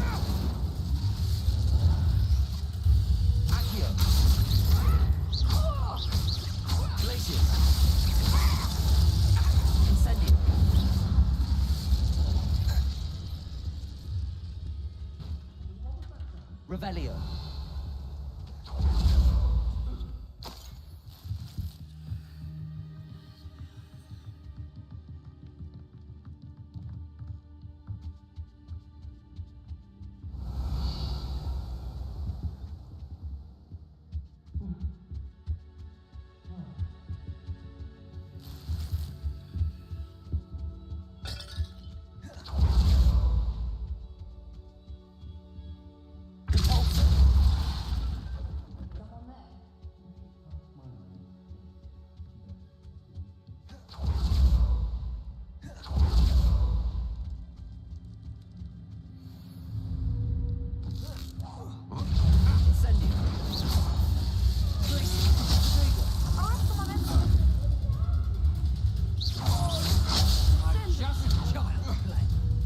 Accio. Glacius. Incendio. Revelio.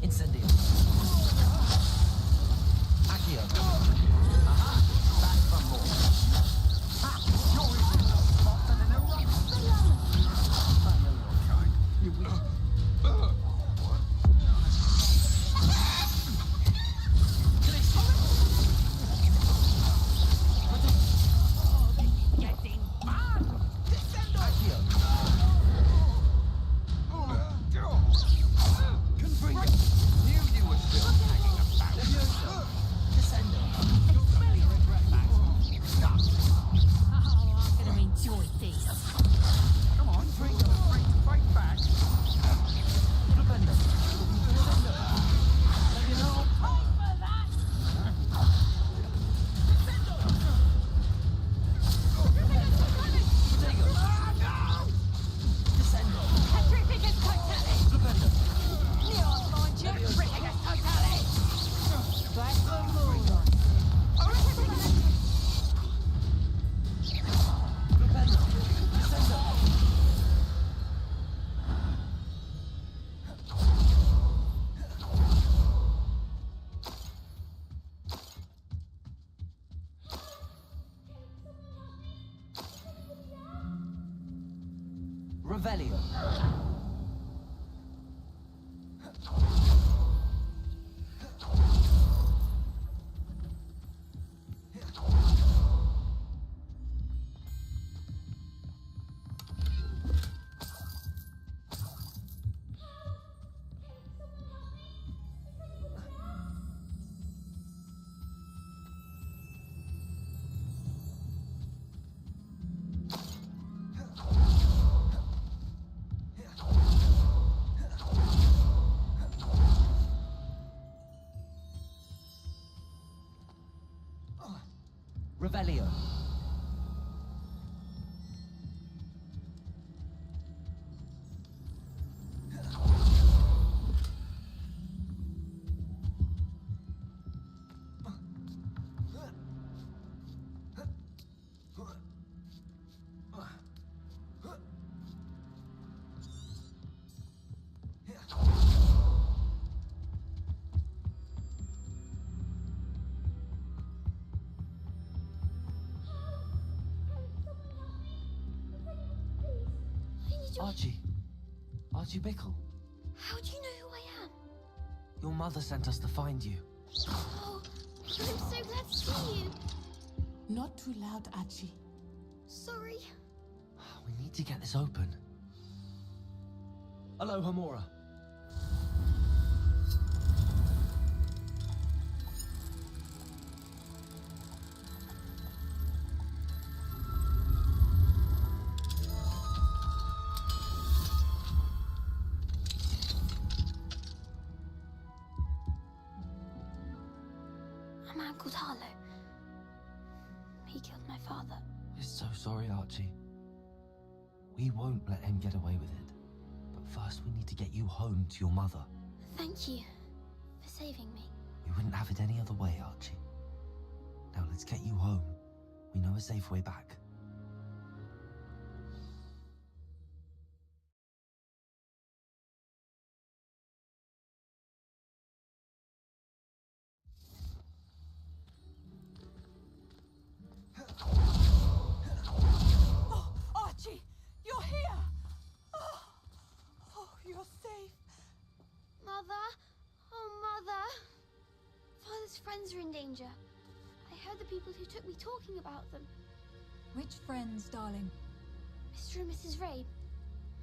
Incendio. Accio. Aha! Back from more. Ha! You're even softer than a rock. I know your kind. You will. Getting bad! Accio. Can bring it. Knew you were still hanging about. Levioso. Descendo. Oh, I'm gonna enjoy this. Come on, bring it. Afraid to fight back. Flipendo. Descendo. Levioso. Potato. Descendo. Petrificus totale! Flipendo. Neon launcher! Petrificus totale! Back for more. Flipendo. Descendo. Revelio. Revelio. did you... Archie. Archie Bickle. How do you know who I am? Your mother sent us to find you. Oh, I'm so glad to see you. Not too loud, Archie. Sorry. We need to get this open. Hello, Hamora. A man called Harlow. He killed my father. We're so sorry, Archie. We won't let him get away with it. But first we need to get you home to your mother. Thank you for saving me. We wouldn't have it any other way, Archie. Now let's get you home. We know a safe way back. Oh, Archie! You're here! Oh, you're safe. Mother? Oh, Mother! Father's friends are in danger. I heard the people who took me talking about them. Which friends, darling? Mr. and Mrs. Rabe,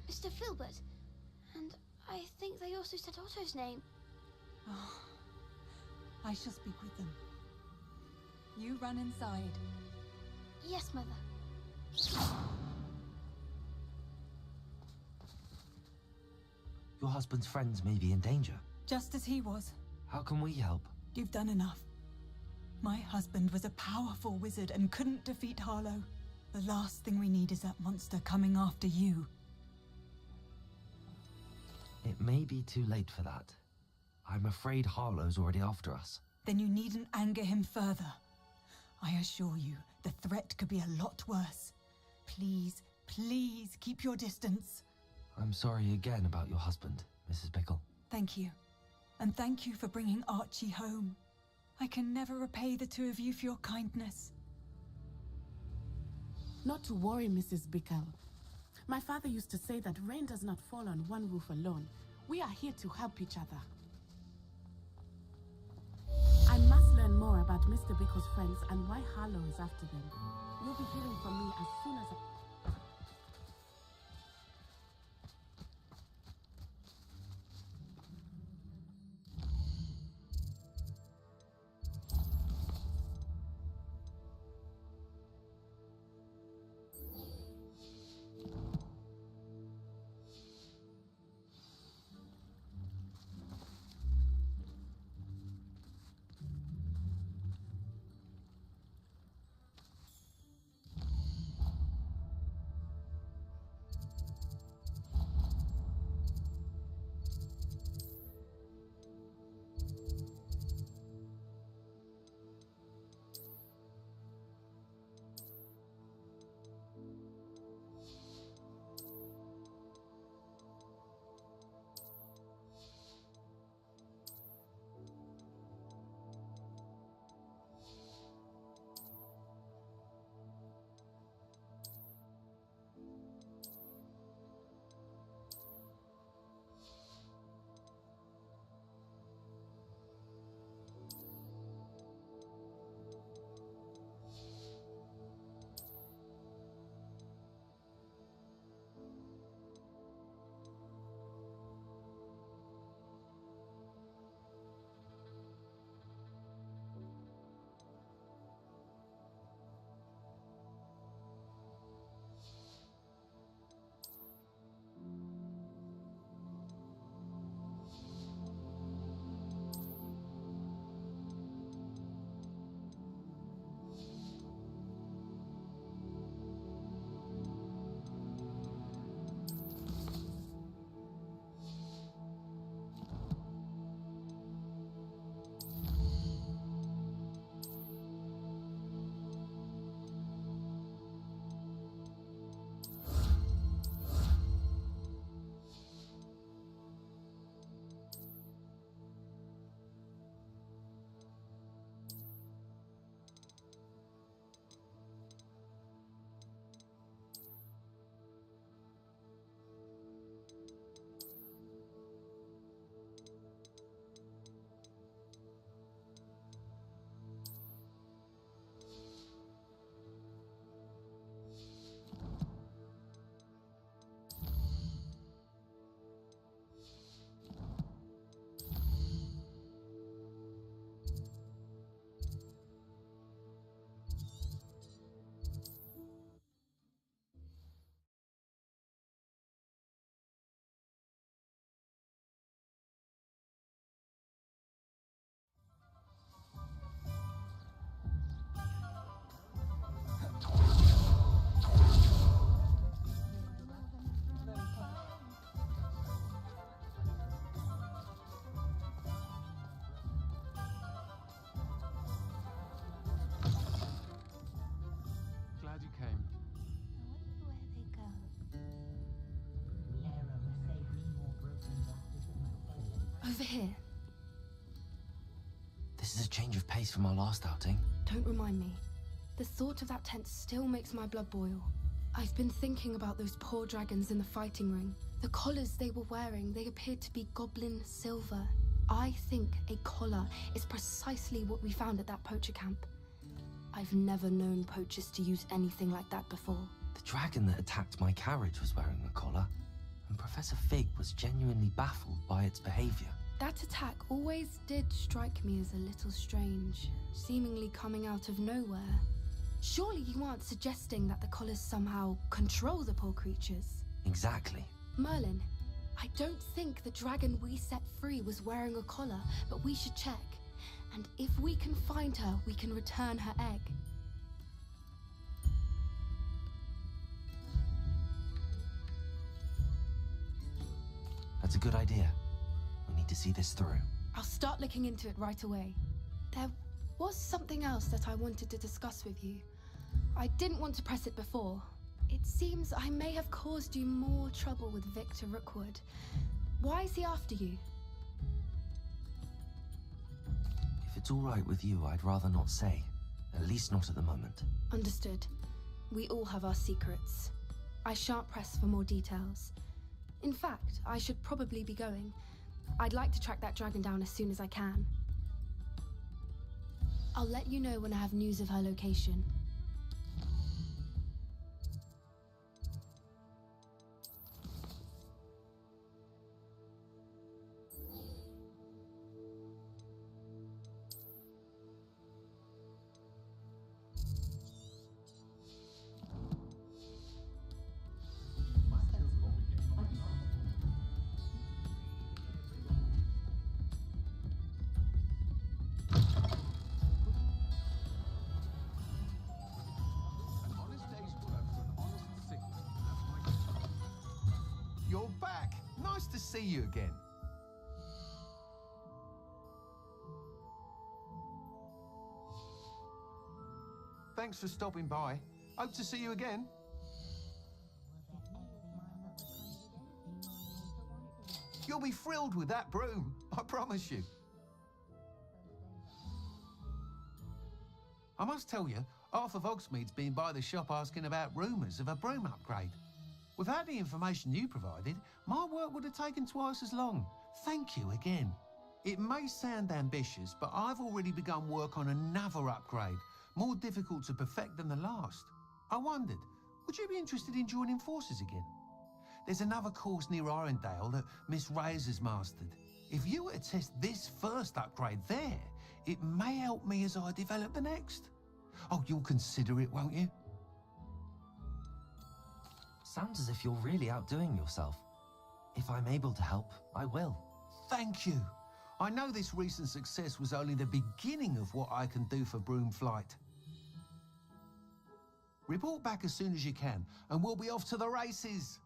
Mr. Filbert, and I think they also said Otto's name. Oh, I shall speak with them. You run inside. Yes, Mother. Your husband's friends may be in danger. Just as he was. How can we help? You've done enough. My husband was a powerful wizard and couldn't defeat Harlow. The last thing we need is that monster coming after you. It may be too late for that. I'm afraid Harlow's already after us. Then you needn't anger him further. I assure you, the threat could be a lot worse. Please, please keep your distance. I'm sorry again about your husband, Mrs. Bickle. Thank you. And thank you for bringing Archie home. I can never repay the two of you for your kindness. Not to worry, Mrs. Bickle. My father used to say that rain does not fall on one roof alone. We are here to help each other. I must learn more about Mr. Bickle's friends and why Harlow is after them. You'll be hearing from me as soon as I... Over here. This is a change of pace from our last outing. Don't remind me. The thought of that tent still makes my blood boil. I've been thinking about those poor dragons in the fighting ring. The collars they were wearing, they appeared to be goblin silver. I think a collar is precisely what we found at that poacher camp. I've never known poachers to use anything like that before. The dragon that attacked my carriage was wearing a collar, and Professor Fig was genuinely baffled by its behavior. That attack always did strike me as a little strange, seemingly coming out of nowhere. Surely you aren't suggesting that the collars somehow control the poor creatures? Exactly. Merlin, I don't think the dragon we set free was wearing a collar, but we should check. And if we can find her, we can return her egg. That's a good idea. We need to see this through. I'll start looking into it right away. There was something else that I wanted to discuss with you. I didn't want to press it before. It seems I may have caused you more trouble with Victor Rookwood. Why is he after you? If it's all right with you, I'd rather not say. At least not at the moment. Understood. We all have our secrets. I shan't press for more details. In fact, I should probably be going. I'd like to track that dragon down as soon as I can. I'll let you know when I have news of her location. You're back. Nice to see you again. Thanks for stopping by. Hope to see you again. You'll be thrilled with that broom, I promise you. I must tell you, half of Hogsmeade's been by the shop asking about rumours of a broom upgrade. Without the information you provided, my work would have taken twice as long. Thank you again. It may sound ambitious, but I've already begun work on another upgrade, more difficult to perfect than the last. I wondered, would you be interested in joining forces again? There's another course near Arendelle that Miss Reyes has mastered. If you were to test this first upgrade there, it may help me as I develop the next. Oh, you'll consider it, won't you? Sounds as if you're really outdoing yourself. If I'm able to help, I will. Thank you. I know this recent success was only the beginning of what I can do for Broomflight. Report back as soon as you can, and we'll be off to the races.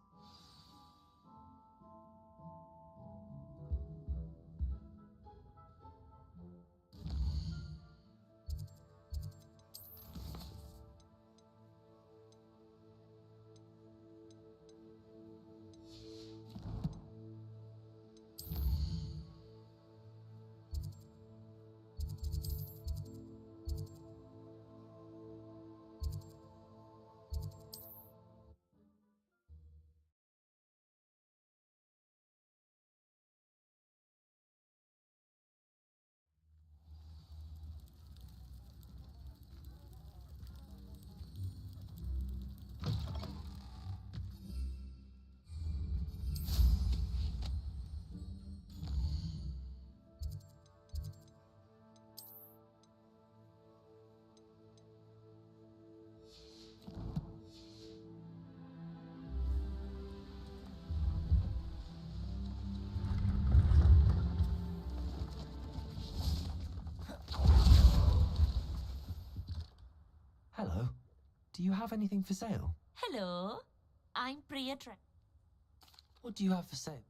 Hello. Do you have anything for sale? Hello, I'm Priya Trent. What do you have for sale?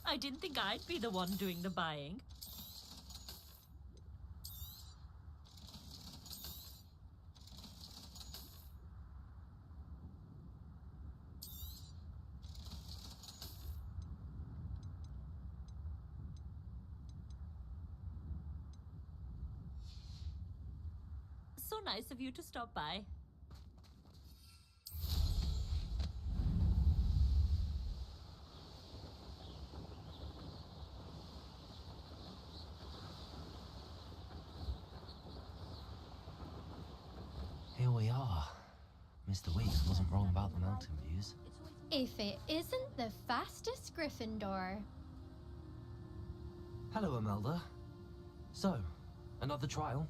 I didn't think I'd be the one doing the buying. nice of you to stop by. Here we are. Mr. Weeks wasn't wrong about the mountain views. If it isn't the fastest Gryffindor. Hello, Imelda. So, another trial?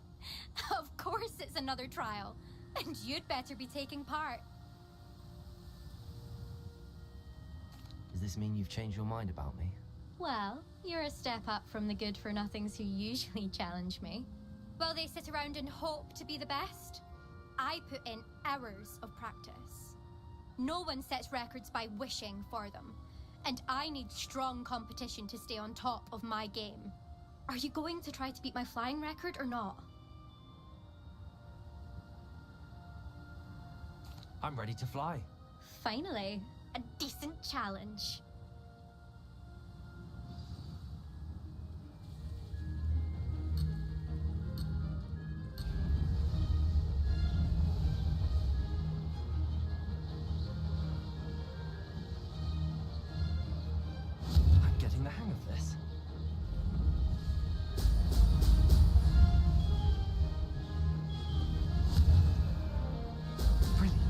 Of course it's another trial. And you'd better be taking part. Does this mean you've changed your mind about me? Well, you're a step up from the good-for-nothings who usually challenge me. While they sit around and hope to be the best, I put in hours of practice. No one sets records by wishing for them, and I need strong competition to stay on top of my game. Are you going to try to beat my flying record or not? I'm ready to fly. Finally, a decent challenge. I'm getting the hang of this. Brilliant.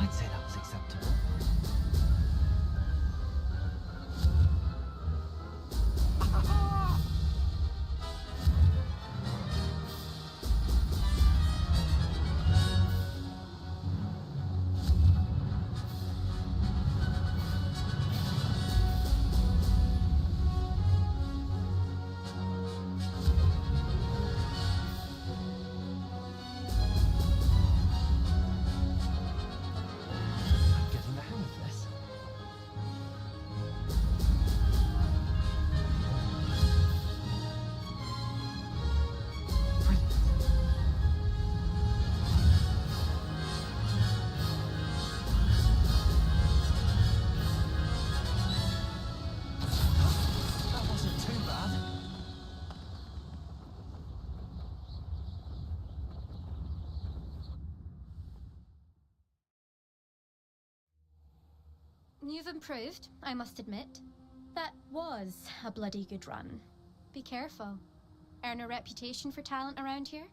I'd say that was acceptable. I'm getting the hang of this. Brilliant. That wasn't too bad. You've improved, I must admit. That was a bloody good run. Be careful. Earn a reputation for talent around here,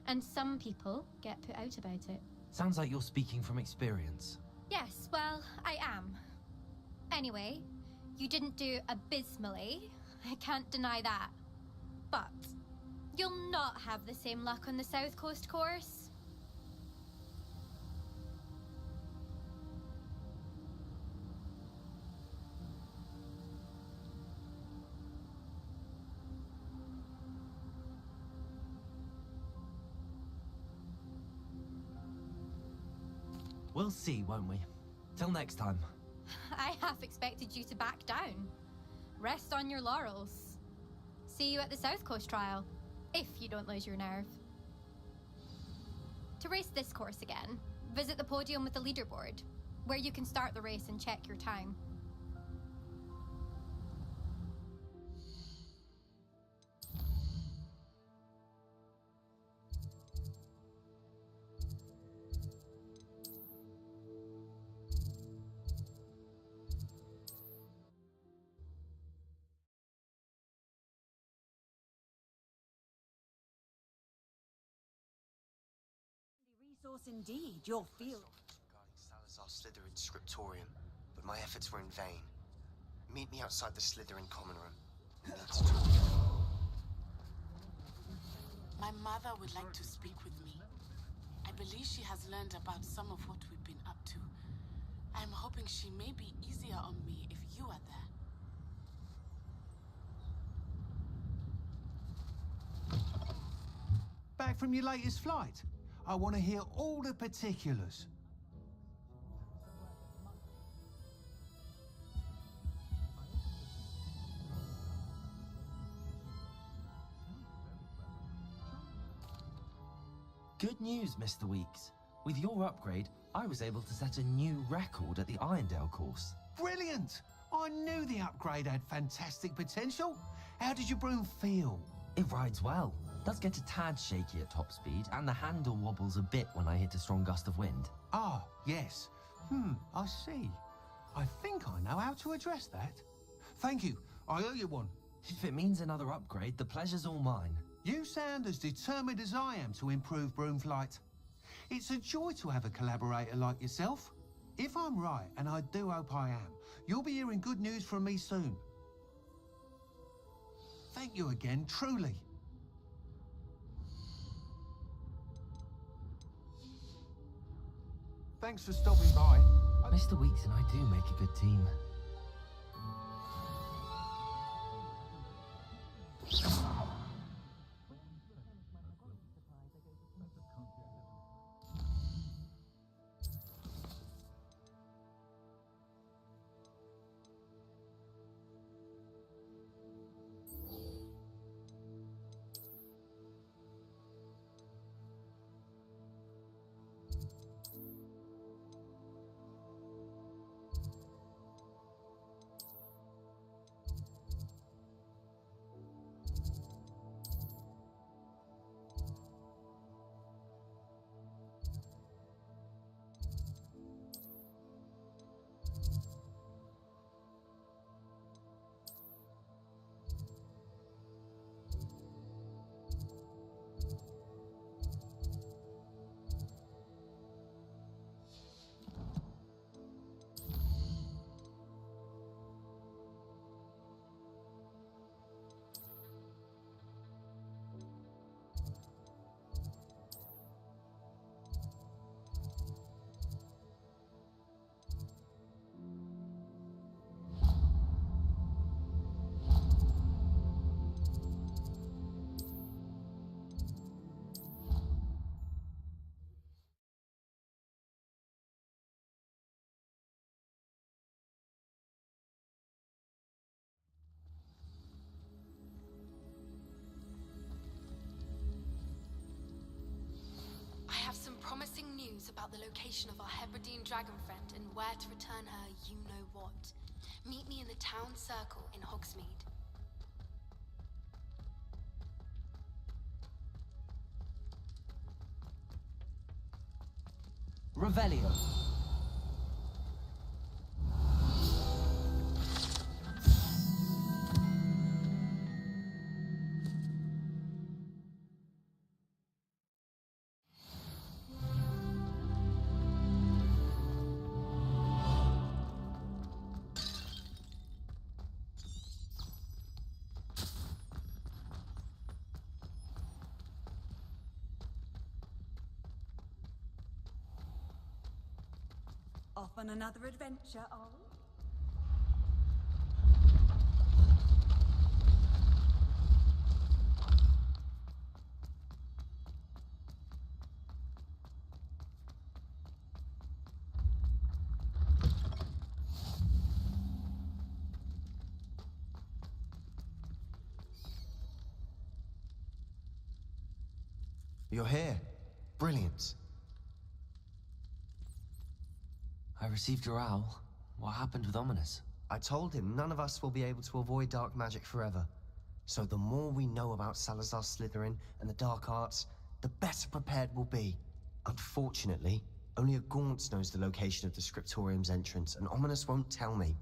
and some people get put out about it. Sounds like you're speaking from experience. Yes, well, I am. Anyway, you didn't do abysmally. I can't deny that. But you'll not have the same luck on the South Coast course. We'll see, won't we? Till next time. I half expected you to back down. Rest on your laurels. See you at the South Coast trial, if you don't lose your nerve. To race this course again, visit the podium with the leaderboard, where you can start the race and check your time. Resource indeed, your field. Salazar Slytherin scriptorium, but my efforts were in vain. Meet me outside the Slytherin common room. We need to talk. My mother would like to speak with me. I believe she has learned about some of what we've been up to. I'm hoping she may be easier on me if you are there. Back from your latest flight? I want to hear all the particulars. Good news, Mr. Weeks. With your upgrade, I was able to set a new record at the Irondale course. Brilliant! I knew the upgrade had fantastic potential. How did your broom feel? It rides well. Does get a tad shaky at top speed, and the handle wobbles a bit when I hit a strong gust of wind. Ah, yes. I see. I think I know how to address that. Thank you. I owe you one. If it means another upgrade, the pleasure's all mine. You sound as determined as I am to improve broom flight. It's a joy to have a collaborator like yourself. If I'm right, and I do hope I am, you'll be hearing good news from me soon. Thank you again, truly. Thanks for stopping by. Mr. Weeks and I do make a good team. I have some promising news about the location of our Hebridean dragon friend and where to return her you-know-what. Meet me in the town circle in Hogsmeade. Revelio. Off on another adventure, are we? You're here. Brilliant. I received your owl. What happened with Ominous? I told him none of us will be able to avoid dark magic forever. So the more we know about Salazar Slytherin and the dark arts, the better prepared we'll be. Unfortunately, only a Gaunt's knows the location of the Scriptorium's entrance, and Ominous won't tell me.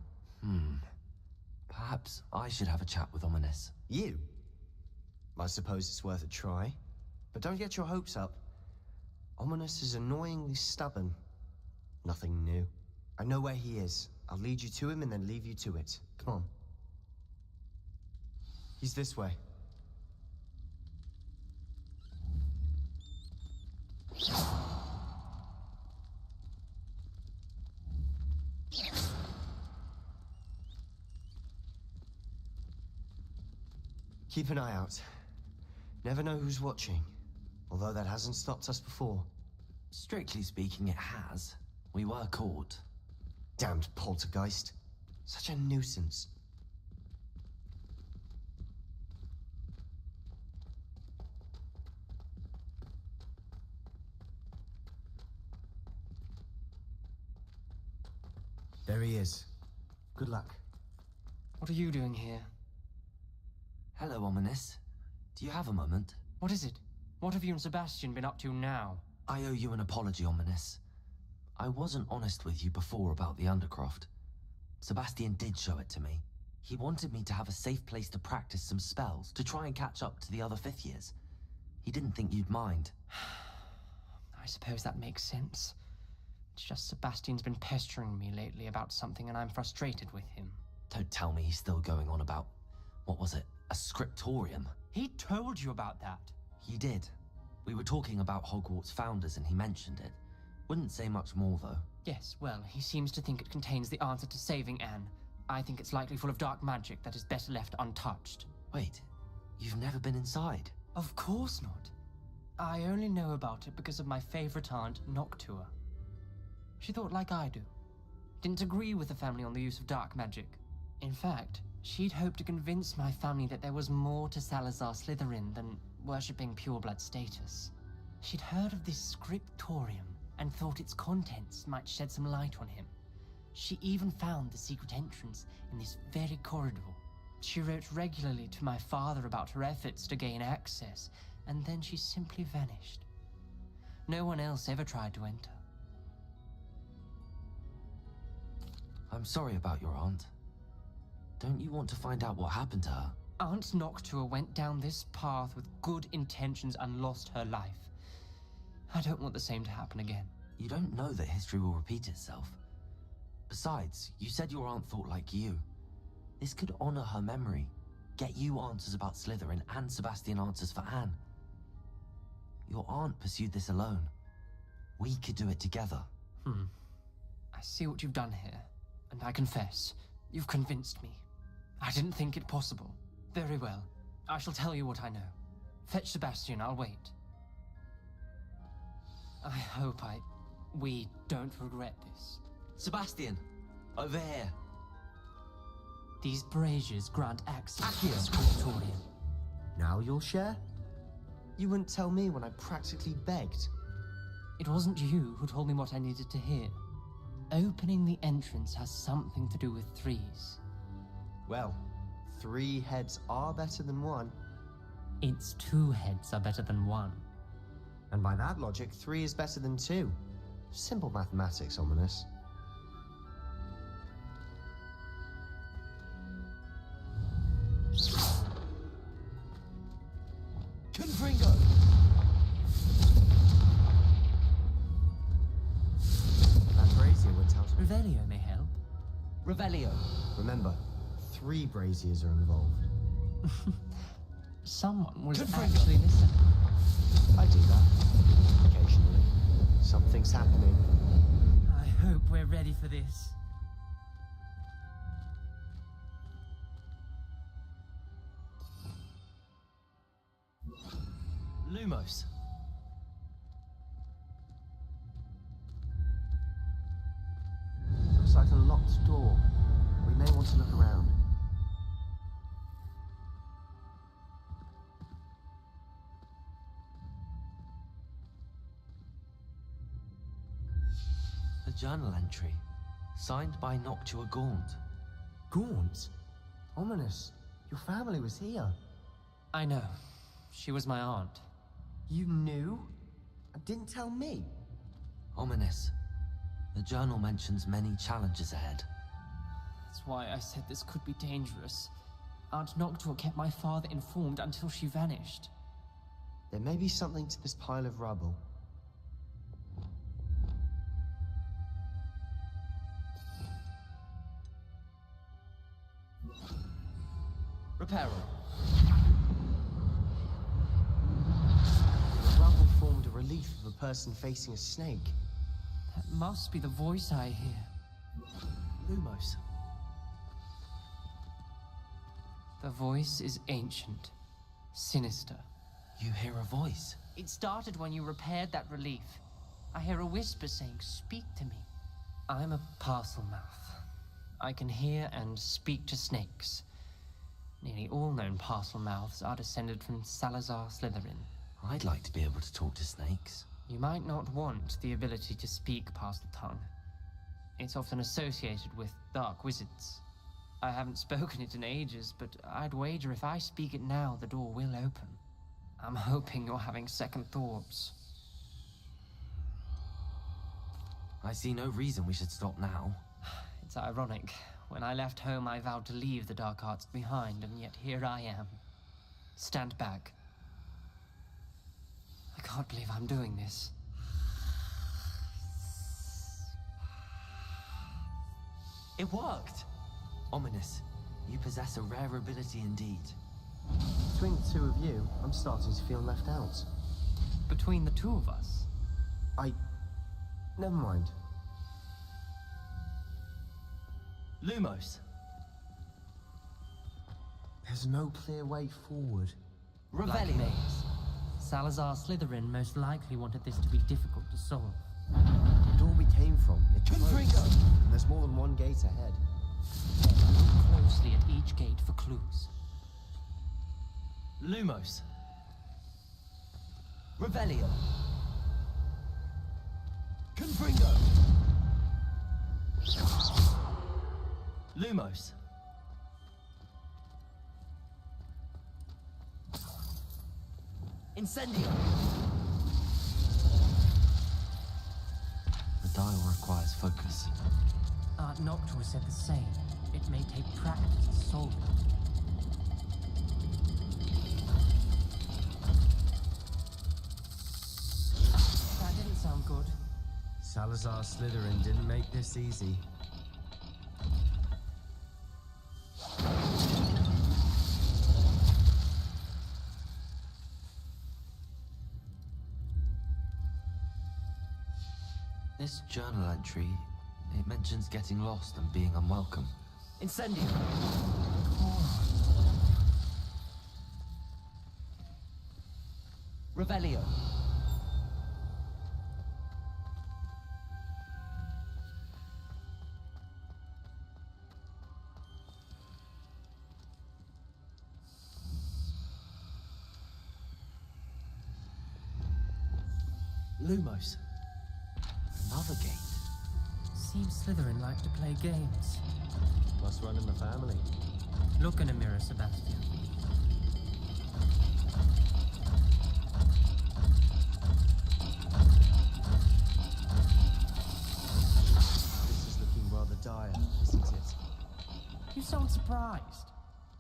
Perhaps I should have a chat with Ominous. You? I suppose it's worth a try. But don't get your hopes up. Ominous is annoyingly stubborn. Nothing new. I know where he is. I'll lead you to him and then leave you to it. Come on. He's this way. Keep an eye out. Never know who's watching. Although that hasn't stopped us before. Strictly speaking, it has. We were caught. Damned poltergeist. Such a nuisance. There he is. Good luck. What are you doing here? Hello, Ominous. Do you have a moment? What is it? What have you and Sebastian been up to now? I owe you an apology, Ominous. I wasn't honest with you before about the Undercroft. Sebastian did show it to me. He wanted me to have a safe place to practice some spells, to try and catch up to the other 5th years. He didn't think you'd mind. I suppose that makes sense. It's just Sebastian's been pestering me lately about something and I'm frustrated with him. Don't tell me he's still going on about, what was it, a scriptorium? He told you about that. He did. We were talking about Hogwarts founders and he mentioned it. Wouldn't say much more, though. Yes, well, he seems to think it contains the answer to saving Anne. I think it's likely full of dark magic that is better left untouched. Wait, you've never been inside? Of course not. I only know about it because of my favorite aunt, Noctua. She thought like I do. Didn't agree with the family on the use of dark magic. In fact, she'd hoped to convince my family that there was more to Salazar Slytherin than worshipping pureblood status. She'd heard of this scriptorium and thought its contents might shed some light on him. She even found the secret entrance in this very corridor. She wrote regularly to my father about her efforts to gain access, and then she simply vanished. No one else ever tried to enter. I'm sorry about your aunt. Don't you want to find out what happened to her? Aunt Noctua went down this path with good intentions and lost her life. I don't want the same to happen again. You don't know that history will repeat itself. Besides, you said your aunt thought like you. This could honor her memory, get you answers about Slytherin and Sebastian answers for Anne. Your aunt pursued this alone. We could do it together. I see what you've done here, and I confess, you've convinced me. I didn't think it possible. Very well. I shall tell you what I know. Fetch Sebastian, I'll wait. I hope we don't regret this. Sebastian! Over here! These braziers grant access to the scriptorium. Now you'll share? You wouldn't tell me when I practically begged. It wasn't you who told me what I needed to hear. Opening the entrance has something to do with threes. Well, 3 heads are better than 1. It's 2 heads are better than 1. And by that logic, 3 is better than 2. Simple mathematics, Ominous. Confringo! That brazier would tell us. Revelio may help. Revelio. Remember, 3 braziers are involved. Someone was actually listening. I do that. Occasionally. Something's happening. I hope we're ready for this. Lumos. Looks like a locked door. We may want to look around. A journal entry, signed by Noctua Gaunt. Gaunt? Ominous. Your family was here. I know. She was my aunt. You knew? And didn't tell me? Ominous. The journal mentions many challenges ahead. That's why I said this could be dangerous. Aunt Noctua kept my father informed until she vanished. There may be something to this pile of rubble. peril. The rubble formed a relief of a person facing a snake. That must be the voice I hear. Lumos. The voice is ancient, sinister. You hear a voice? It started when you repaired that relief. I hear a whisper saying, "Speak to me." I'm a parcel mouth. I can hear and speak to snakes. Nearly all known parcel mouths are descended from Salazar Slytherin. I'd like to be able to talk to snakes. You might not want the ability to speak parcel tongue. It's often associated with dark wizards. I haven't spoken it in ages, but I'd wager if I speak it now, the door will open. I'm hoping you're having second thoughts. I see no reason we should stop now. It's ironic. When I left home, I vowed to leave the dark arts behind, and yet here I am. Stand back. I can't believe I'm doing this. It worked! Ominous. You possess a rare ability indeed. Between the two of you, I'm starting to feel left out. Between the two of us? Never mind. Lumos. There's no clear way forward. Like maze. Salazar Slytherin most likely wanted this to be difficult to solve. The door we came from, it closed. And there's more than one gate ahead. Look closely at each gate for clues. Lumos. Revelio. Confringo. Lumos. Incendio. The dial requires focus. Art Noctua said the same. It may take practice to solve it. That didn't sound good. Salazar Slytherin didn't make this easy. This journal entry, it mentions getting lost and being unwelcome. Incendio! Revelio. Lumos. Another gate. Seems Slytherin like to play games. Must run in the family. Look in a mirror, Sebastian. This is looking rather dire, isn't it? You sound surprised.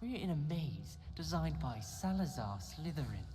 We're in a maze designed by Salazar Slytherin.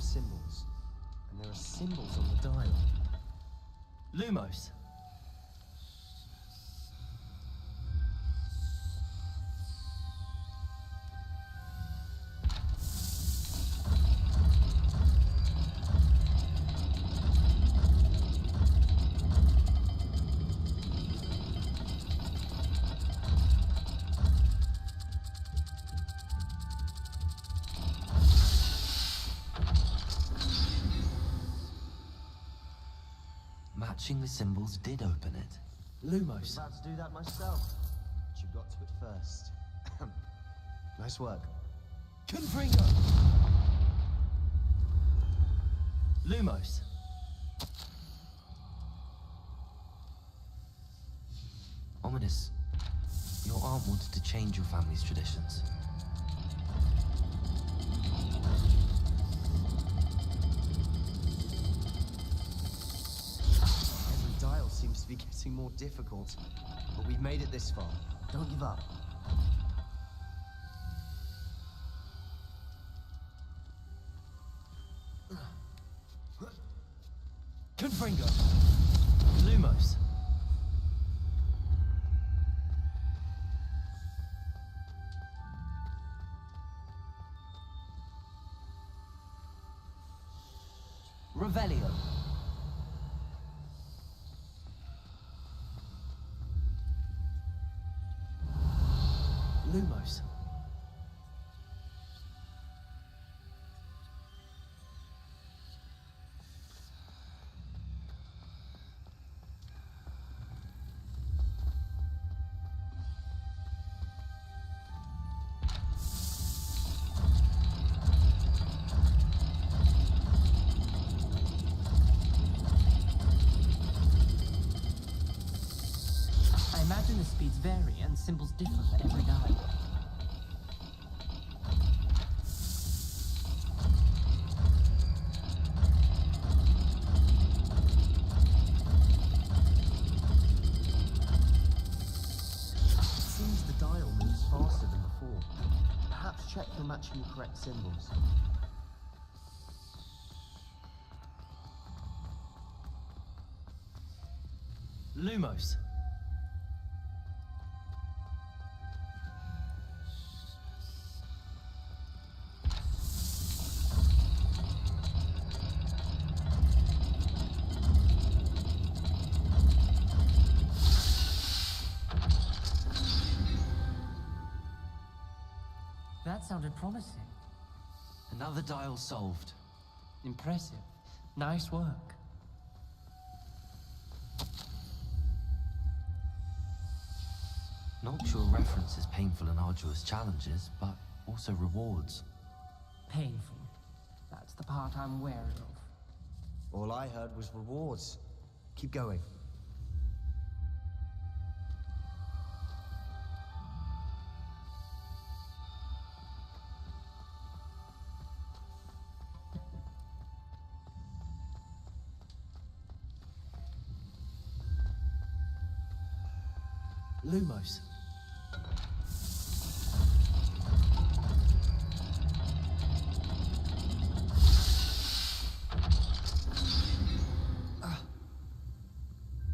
Symbols. And there are symbols on the dial. Lumos. Matching the symbols did open it. Lumos. I was about to do that myself. But you got to it first. Nice work. Confringo. Lumos. Ominous, your aunt wanted to change your family's traditions. Every dial seems to be getting more difficult, but we've made it this far. Don't give up. Confringo! Lumos! Revelio! Lumos! I imagine the speeds vary and symbols differ for every dial. It seems the dial moves faster than before. Perhaps check you're matching the correct symbols. Lumos! That sounded promising. Another dial solved. Impressive. Nice work. Noctual references painful and arduous challenges, but also rewards. Painful. That's the part I'm wary of. All I heard was rewards. Keep going. Lumos.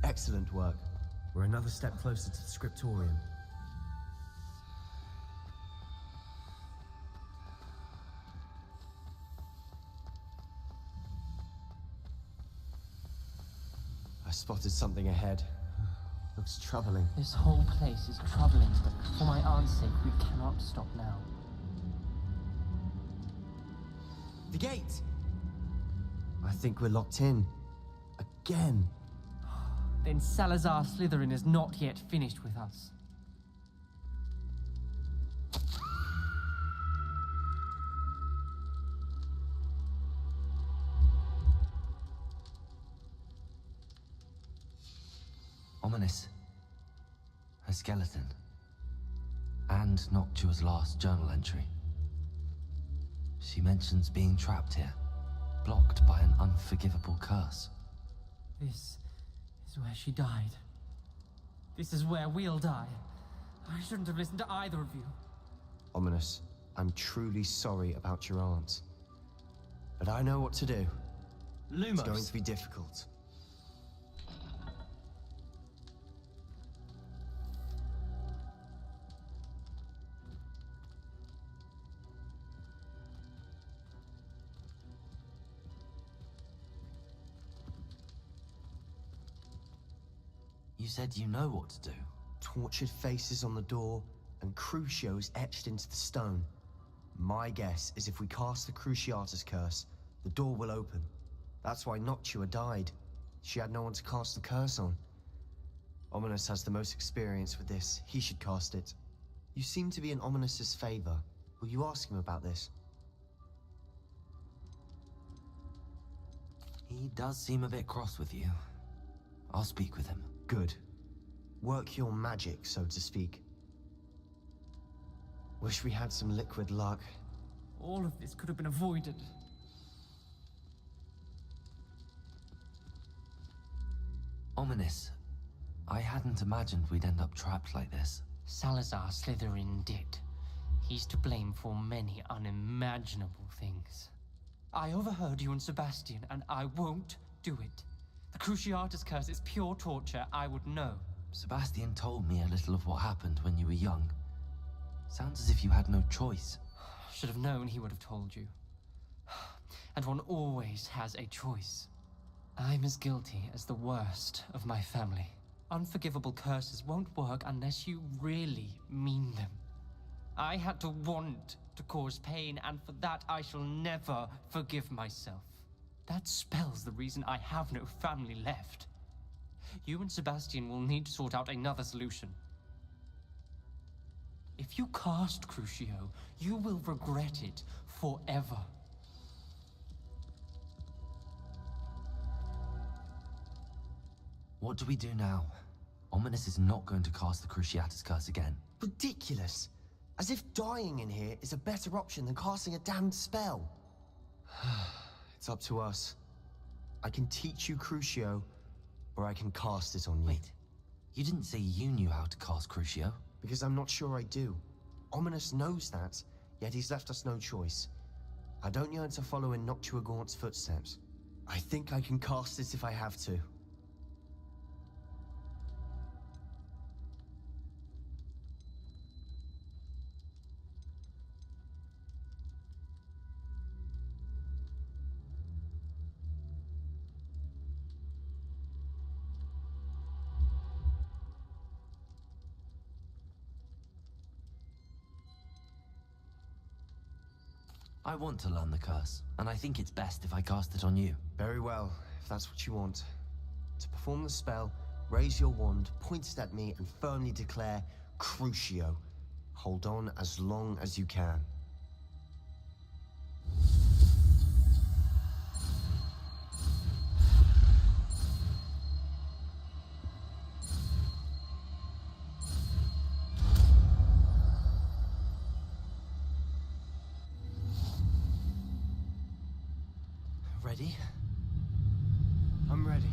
Excellent work. We're another step closer to the scriptorium. I spotted something ahead. Looks troubling. This whole place is troubling, but for my aunt's sake, we cannot stop now. The gate! I think we're locked in. Again. Then Salazar Slytherin is not yet finished with us. Ominous. A skeleton. And Noctua's last journal entry. She mentions being trapped here, blocked by an unforgivable curse. This is where she died. This is where we'll die. I shouldn't have listened to either of you. Ominous, I'm truly sorry about your aunt. But I know what to do. Lumos. It's going to be difficult. You said you know what to do. Tortured faces on the door and crucios etched into the stone. My guess is if we cast the Cruciatus curse, the door will open. That's why Noctua died. She had no one to cast the curse on. Ominous has the most experience with this. He should cast it. You seem to be in Ominous's favor. Will you ask him about this? He does seem a bit cross with you. I'll speak with him. Good. Work your magic, so to speak. Wish we had some liquid luck. All of this could have been avoided. Ominous. I hadn't imagined we'd end up trapped like this. Salazar Slytherin did. He's to blame for many unimaginable things. I overheard you and Sebastian, and I won't do it. The Cruciatus curse is pure torture. I would know. Sebastian told me a little of what happened when you were young. Sounds as if you had no choice. Should have known he would have told you. And one always has a choice. I'm as guilty as the worst of my family. Unforgivable curses won't work unless you really mean them. I had to want to cause pain, and for that I shall never forgive myself. That spell's the reason I have no family left. You and Sebastian will need to sort out another solution. If you cast Crucio, you will regret it forever. What do we do now? Ominous is not going to cast the Cruciatus curse again. Ridiculous! As if dying in here is a better option than casting a damned spell. It's up to us. I can teach you Crucio, or I can cast it on you. Wait, you didn't say you knew how to cast Crucio? Because I'm not sure I do. Ominous knows that, yet he's left us no choice. I don't yearn to follow in Noctuagaunt's footsteps. I think I can cast it if I have to. I want to learn the curse, and I think it's best if I cast it on you. Very well, if that's what you want. To perform the spell, raise your wand, point it at me, and firmly declare Crucio. Hold on as long as you can. Ready? I'm ready.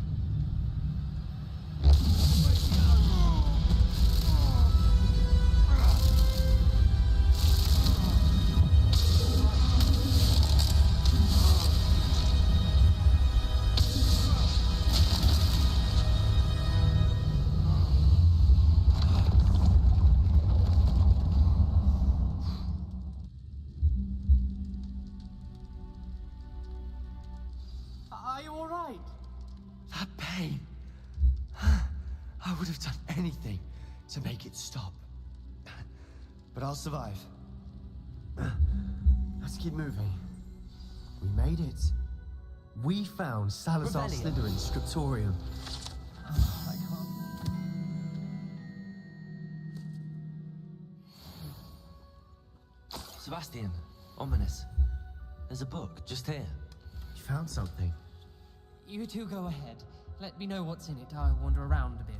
Are you all right? That pain. I would have done anything to make it stop. But I'll survive. Let's keep moving. We made it. We found Salazar Slytherin's scriptorium. I can't. Sebastian, Ominous. There's a book just here. You found something. You two go ahead. Let me know what's in it. I'll wander around a bit.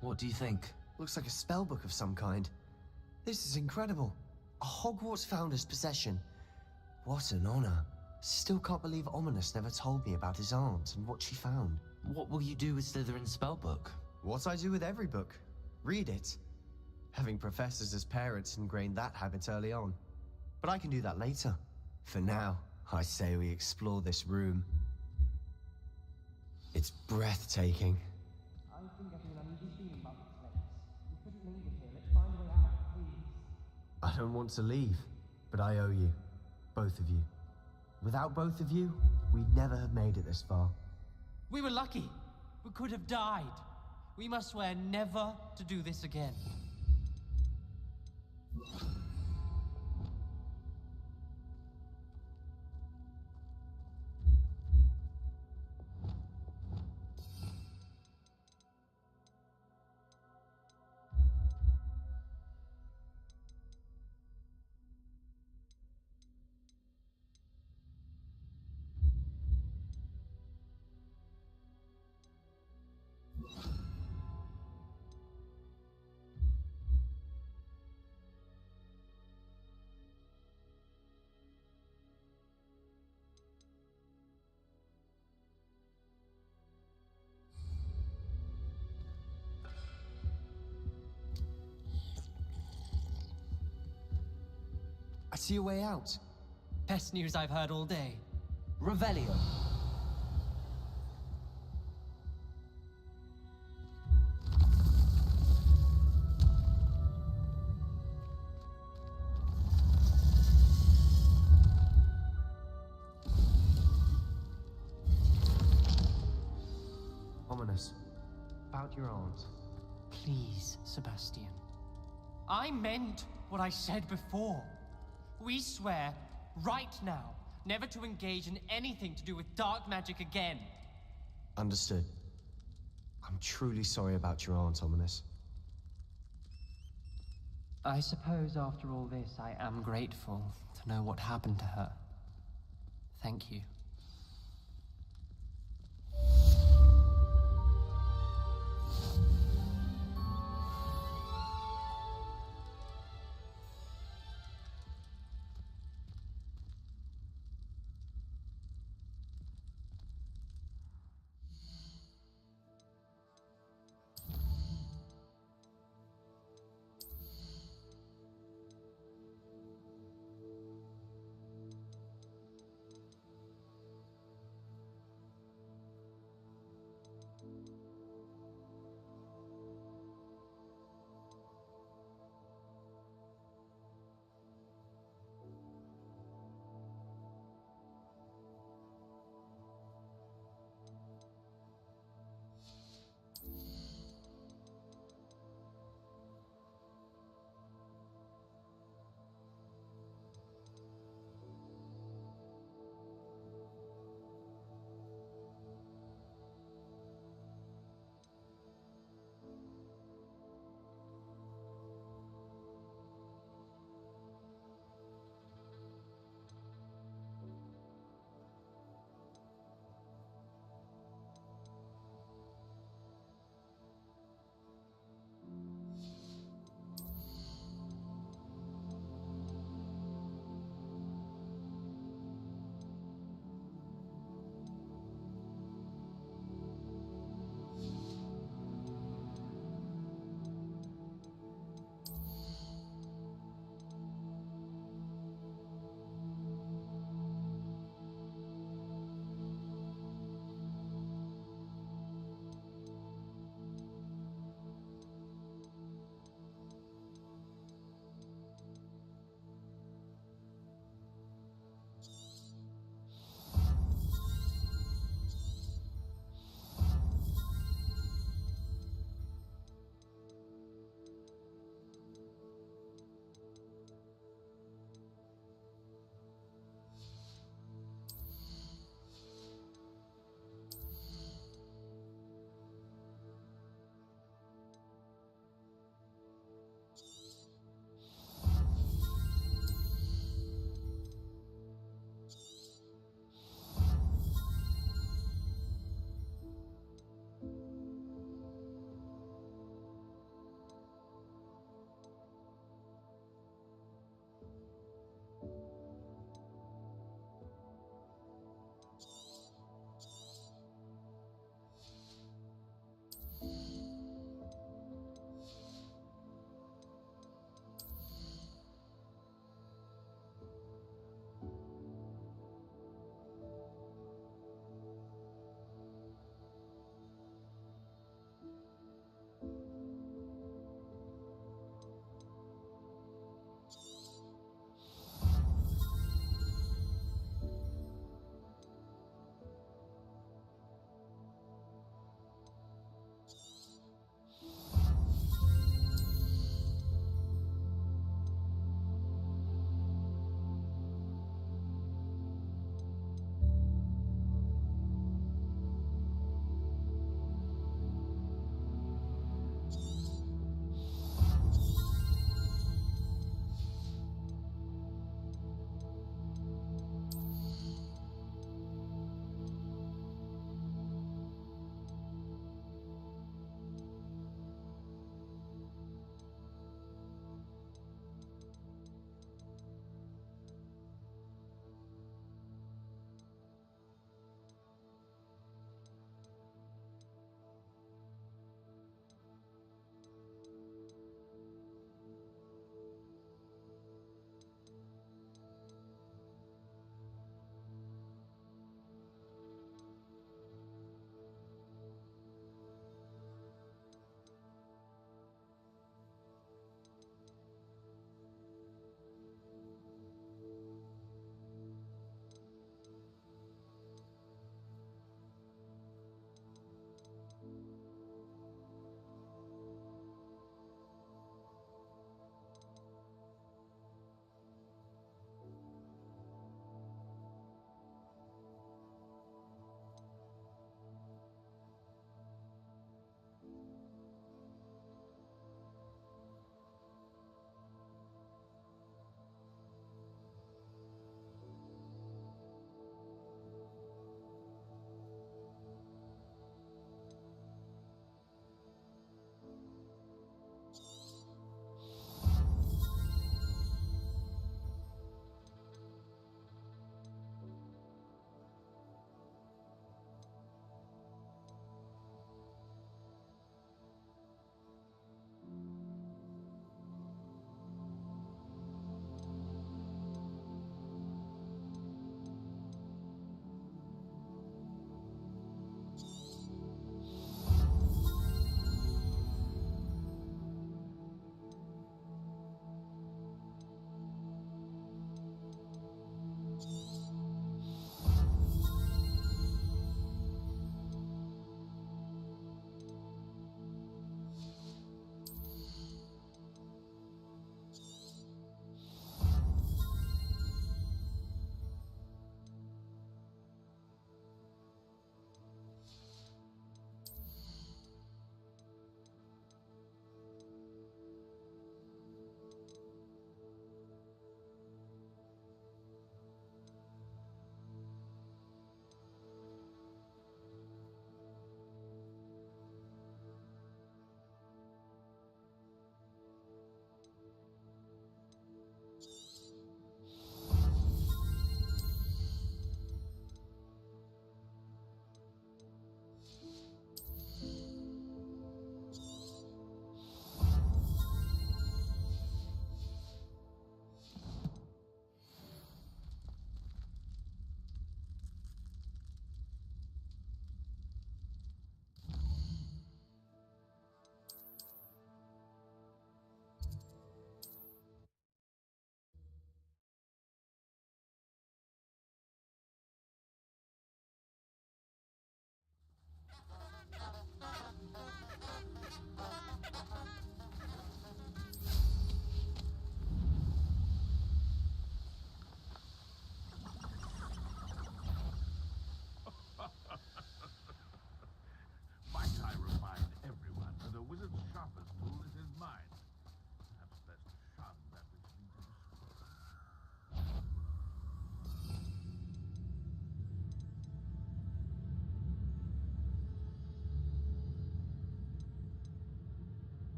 What do you think? Looks like a spell book of some kind. This is incredible. A Hogwarts founder's possession. What an honor. Still can't believe Ominous never told me about his aunt and what she found. What will you do with Slytherin's spellbook? What I do with every book. Read it. Having professors as parents ingrained that habit early on. But I can do that later. For now, I say we explore this room. It's breathtaking. I think I feel an uneasy feeling about this place. We couldn't linger here. Let's find a way out, please. I don't want to leave, but I owe you. Both of you. Without both of you, we'd never have made it this far. We were lucky. We could have died. We must swear never to do this again. I see a way out. Best news I've heard all day. Revelio. Ominous. About your aunt. Please, Sebastian. I meant what I said before. We swear, right now, never to engage in anything to do with dark magic again. Understood. I'm truly sorry about your aunt, Ominous. I suppose after all this, I am grateful to know what happened to her. Thank you.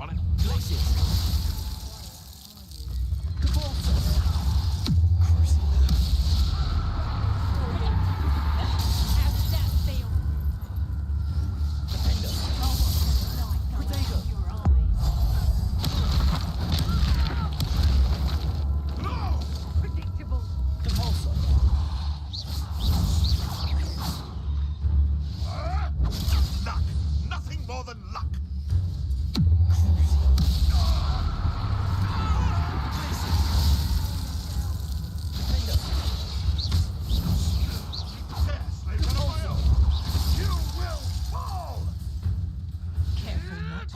Want it? Luck. Nothing more than luck. You will fall. Careful not to.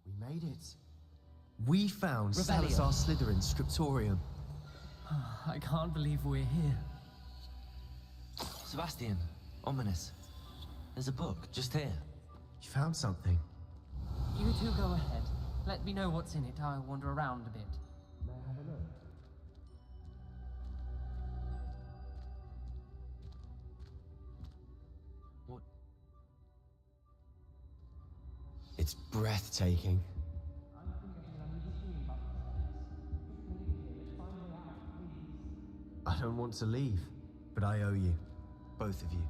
We made it. We found Revelio. Salazar Slytherin's scriptorium. I can't believe we're here. Sebastian, ominous. There's a book just here. You found something. You two go ahead. Let me know what's in it. I'll wander around a bit. May I have a look? What? It's breathtaking. I don't want to leave, but I owe you. Both of you.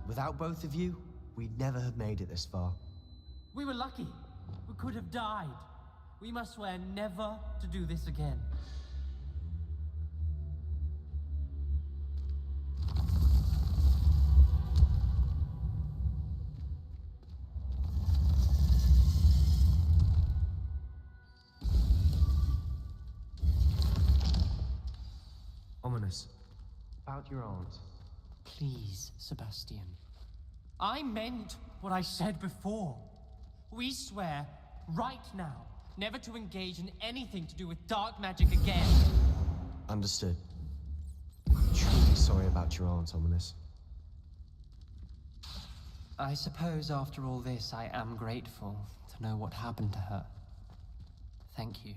Without both of you, we'd never have made it this far. We were lucky. We could have died. We must swear never to do this again. Ominous. About your aunt. Please, Sebastian. I meant what I said before. We swear, right now, never to engage in anything to do with dark magic again. Understood. I'm truly sorry about your aunt, Ominous. I suppose after all this, I am grateful to know what happened to her. Thank you.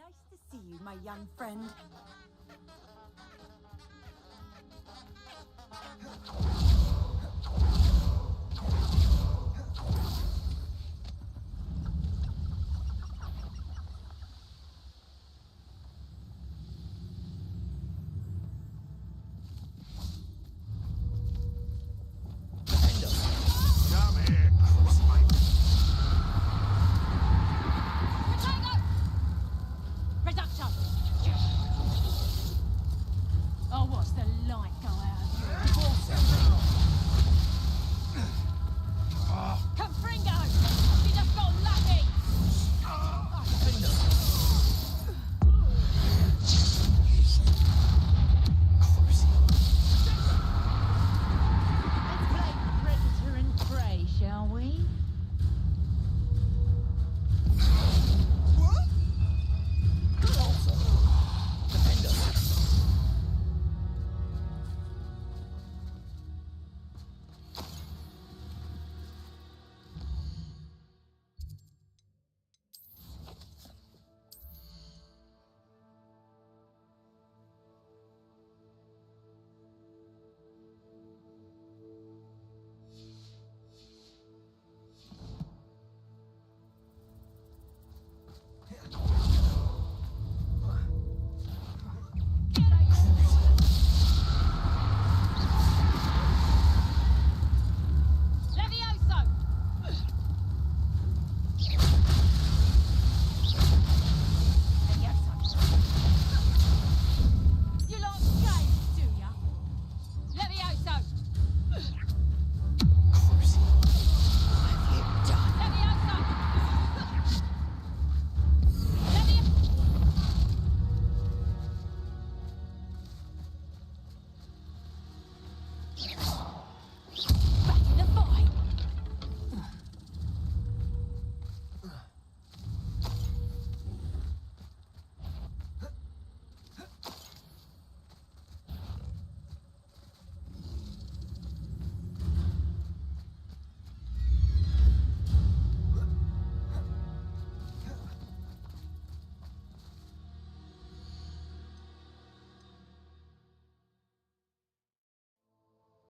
Nice to see you, my young friend.